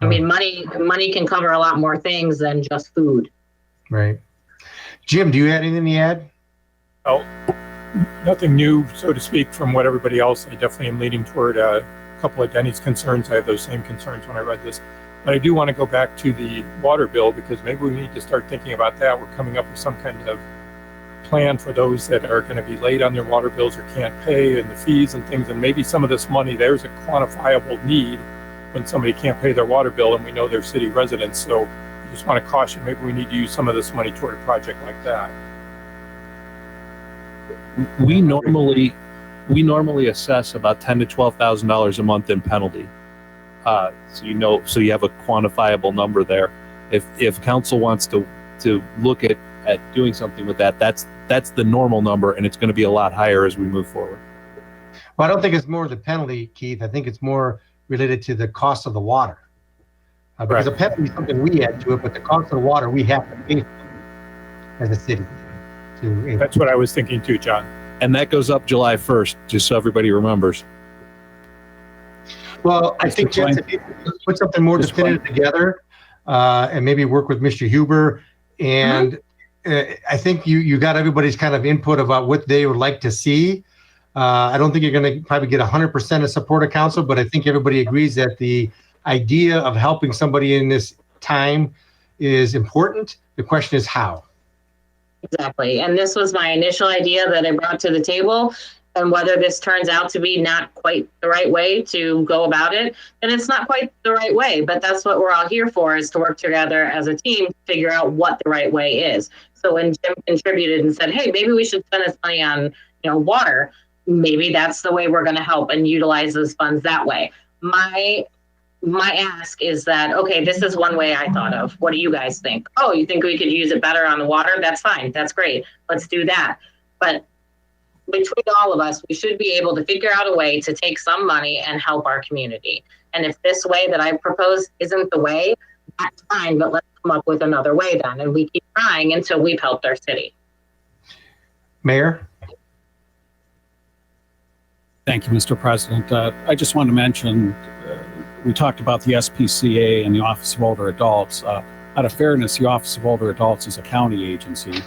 I mean, money can cover a lot more things than just food. Right. Jim, do you have anything to add? Well, nothing new, so to speak, from what everybody else. I definitely am leaning toward a couple of Denny's concerns. I have those same concerns when I read this. But I do want to go back to the water bill, because maybe we need to start thinking about that. We're coming up with some kind of plan for those that are going to be late on their water bills or can't pay, and the fees and things. And maybe some of this money, there's a quantifiable need when somebody can't pay their water bill and we know they're city residents. So I just want to caution, maybe we need to use some of this money toward a project like that. We normally assess about $10,000 to $12,000 a month in penalty. So you have a quantifiable number there. If council wants to look at doing something with that, that's the normal number, and it's going to be a lot higher as we move forward. Well, I don't think it's more the penalty, Keith. I think it's more related to the cost of the water. Because the penalty is something we add to it, but the cost of the water we have to pay for as a city. That's what I was thinking too, John. And that goes up July 1st, just so everybody remembers. Well, I think Jess, if you put something more definitive together and maybe work with Mr. Huber, and I think you got everybody's kind of input about what they would like to see. I don't think you're going to probably get 100% of support of council, but I think everybody agrees that the idea of helping somebody in this time is important. The question is how. Exactly. And this was my initial idea that I brought to the table. And whether this turns out to be not quite the right way to go about it, then it's not quite the right way. But that's what we're all here for, is to work together as a team to figure out what the right way is. So when Jim contributed and said, hey, maybe we should spend this money on, water, maybe that's the way we're going to help and utilize those funds that way. My ask is that, okay, this is one way I thought of. What do you guys think? Oh, you think we could use it better on the water? That's fine. That's great. Let's do that. But between all of us, we should be able to figure out a way to take some money and help our community. And if this way that I propose isn't the way, that's fine, but let's come up with another way then. And we keep trying until we've helped our city. Mayor? Thank you, Mr. President. I just want to mention we talked about the SPCA and the Office of Older Adults. Out of fairness, the Office of Older Adults is a county agency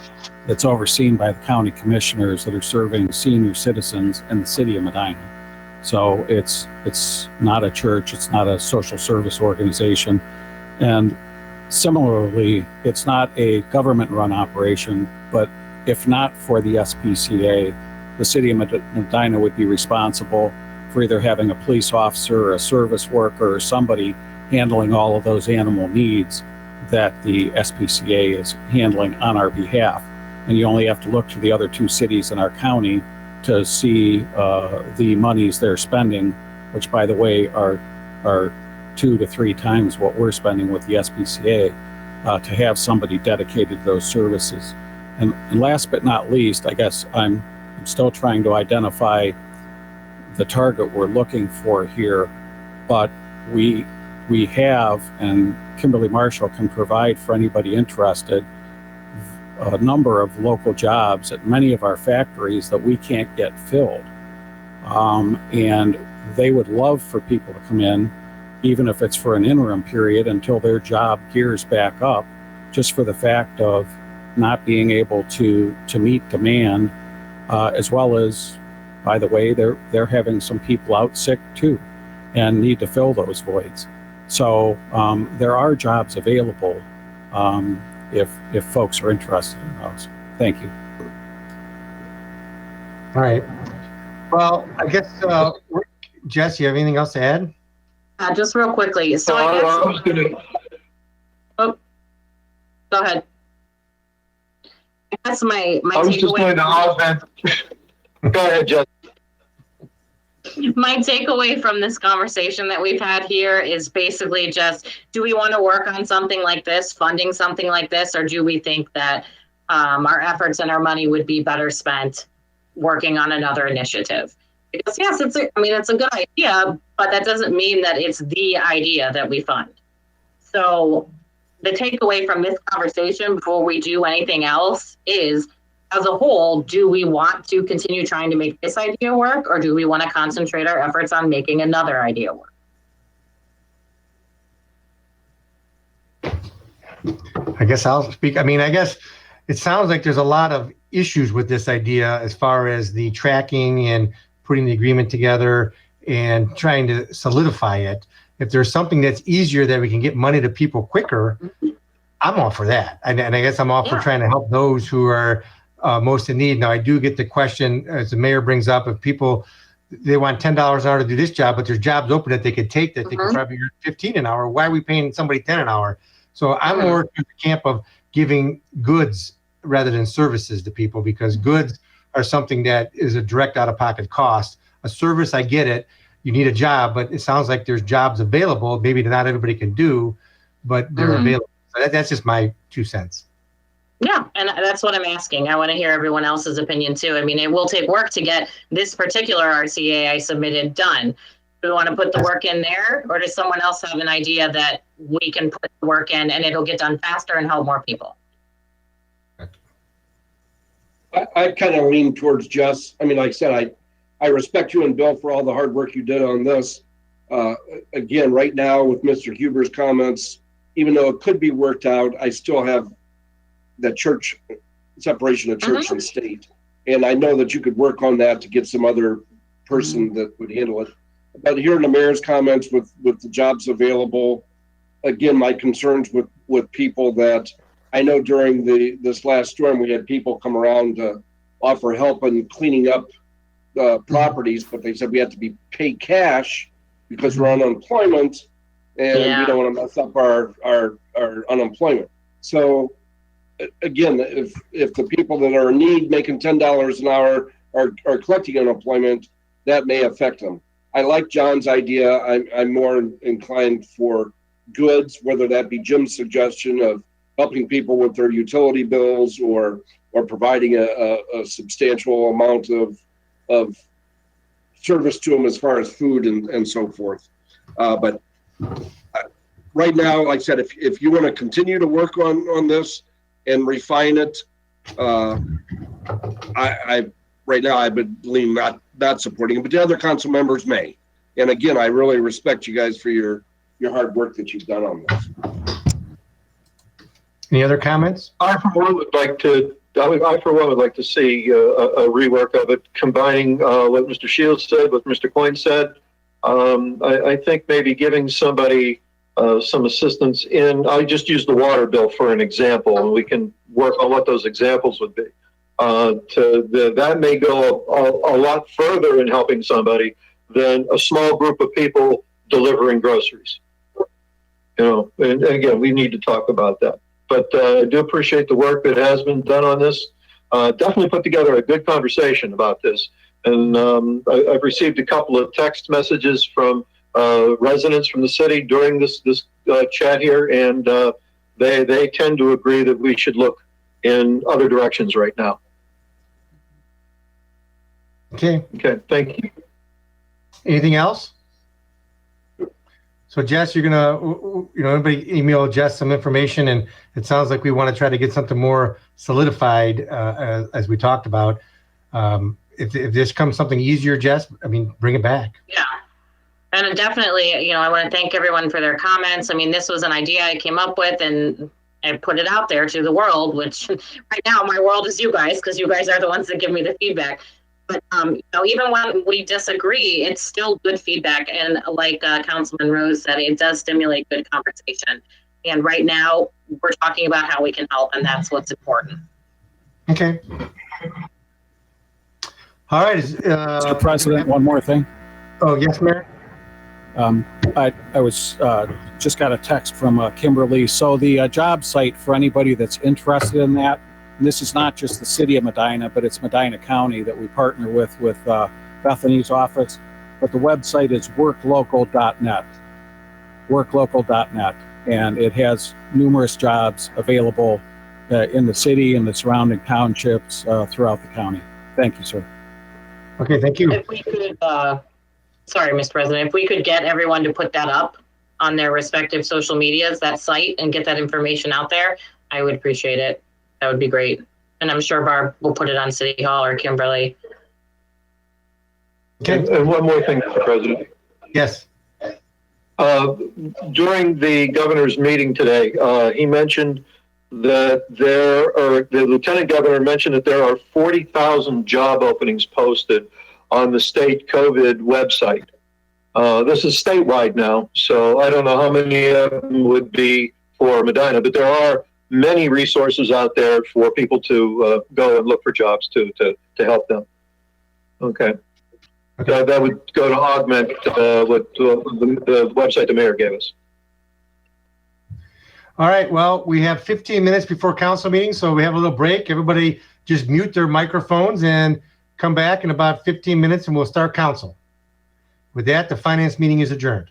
that's overseen by the county commissioners that are serving senior citizens in the city of Medina. So it's not a church, it's not a social service organization. And similarly, it's not a government-run operation, but if not for the SPCA, the city of Medina would be responsible for either having a police officer or a service worker or somebody handling all of those animal needs that the SPCA is handling on our behalf. And you only have to look to the other two cities in our county to see the monies they're spending, which, by the way, are 2 to 3 times what we're spending with the SPCA, to have somebody dedicated to those services. And last but not least, I guess I'm still trying to identify the target we're looking for here, but we have, and Kimberly Marshall can provide for anybody interested, a number of local jobs at many of our factories that we can't get filled. And they would love for people to come in, even if it's for an interim period until their job gears back up, just for the fact of not being able to meet demand, as well as, by the way, they're having some people out sick too and need to fill those voids. So there are jobs available if folks are interested in those. Thank you. All right. Well, I guess, Jess, you have anything else to add? Just real quickly. So I guess, I was gonna, go ahead. That's my I was just going to augment. Go ahead, Jess. My takeaway from this conversation that we've had here is basically just, do we want to work on something like this, funding something like this, or do we think that our efforts and our money would be better spent working on another initiative? Because yes, it's a good idea, but that doesn't mean that it's the idea that we fund. So the takeaway from this conversation before we do anything else is, as a whole, do we want to continue trying to make this idea work, or do we want to concentrate our efforts on making another idea work? I guess I'll speak. I guess it sounds like there's a lot of issues with this idea as far as the tracking and putting the agreement together and trying to solidify it. If there's something that's easier that we can get money to people quicker, I'm all for that. And I guess I'm all for trying to help those who are most in need. Now, I do get the question, as the mayor brings up, if people, they want $10 an hour to do this job, but there's jobs open that they could take that they could probably earn $15 an hour. Why are we paying somebody $10 an hour? So I'm more in the camp of giving goods rather than services to people, because goods are something that is a direct out-of-pocket cost. A service, I get it. You need a job, but it sounds like there's jobs available. Maybe not everybody can do, but they're available. So that's just my 2 cents. Yeah, and that's what I'm asking. I want to hear everyone else's opinion too. I mean, it will take work to get this particular RCA I submitted done. Do we want to put the work in there, or does someone else have an idea that we can put the work in and it'll get done faster and help more people? I kind of lean towards Jess. Like I said, I respect you and Bill for all the hard work you did on this. Again, right now with Mr. Huber's comments, even though it could be worked out, I still have the church separation of church and state. And I know that you could work on that to get some other person that would handle it. But hearing the mayor's comments with the jobs available, again, my concerns with people that I know during this last storm, we had people come around to offer help in cleaning up properties, but they said we had to be paid cash because we're on unemployment, and we don't want to mess up our unemployment. So again, if the people that are in need making $10 an hour are collecting unemployment, that may affect them. I like John's idea. I'm more inclined for goods, whether that be Jim's suggestion of helping people with their utility bills or providing a substantial amount of service to them as far as food and so forth. But right now, like I said, if you want to continue to work on this and refine it, I right now I would lean not supporting it, but the other council members may. And again, I really respect you guys for your your hard work that you've done on this. Any other comments? I for one would like to see a rework of it, combining what Mr. Shields said, what Mr. Coyne said. I think maybe giving somebody some assistance in. I just used the water bill for an example, and we can work on what those examples would be. That may go a lot further in helping somebody than a small group of people delivering groceries. You know, and again, we need to talk about that. But I do appreciate the work that has been done on this. Definitely put together a good conversation about this. And I've received a couple of text messages from residents from the city during this chat here, and they tend to agree that we should look in other directions right now. Okay. Okay, thank you. Anything else? So Jess, you're gonna, everybody email Jess some information, and it sounds like we want to try to get something more solidified as we talked about. If this comes something easier, Jess, I mean, bring it back. Yeah. And definitely, I want to thank everyone for their comments. I mean, this was an idea I came up with, and I put it out there to the world, which right now my world is you guys, because you guys are the ones that give me the feedback. But even when we disagree, it's still good feedback. And like Councilman Rose said, it does stimulate good conversation. And right now, we're talking about how we can help, and that's what's important. Okay. All right. Mr. President, one more thing. Oh, yes, Mayor. I was just got a text from Kimberly. So the job site for anybody that's interested in that, and this is not just the city of Medina, but it's Medina County that we partner with Bethany's office. But the website is worklocal.net, worklocal.net, and it has numerous jobs available in the city and the surrounding townships throughout the county. Thank you, sir. Okay, thank you. If we could, sorry, Mr. President, if we could get everyone to put that up on their respective social medias, that site, and get that information out there, I would appreciate it. That would be great. And I'm sure Barb will put it on City Hall or Kimberly. Okay. And one more thing, Mr. President. Yes. During the governor's meeting today, he mentioned that the lieutenant governor mentioned that there are 40,000 job openings posted on the state COVID website. This is statewide now, so I don't know how many of them would be for Medina, but there are many resources out there for people to go and look for jobs to help them. Okay. That would go to augment what the website the mayor gave us. All right. Well, we have 15 minutes before council meeting, so we have a little break. Everybody just mute their microphones and come back in about 15 minutes, and we'll start council. With that, the finance meeting is adjourned.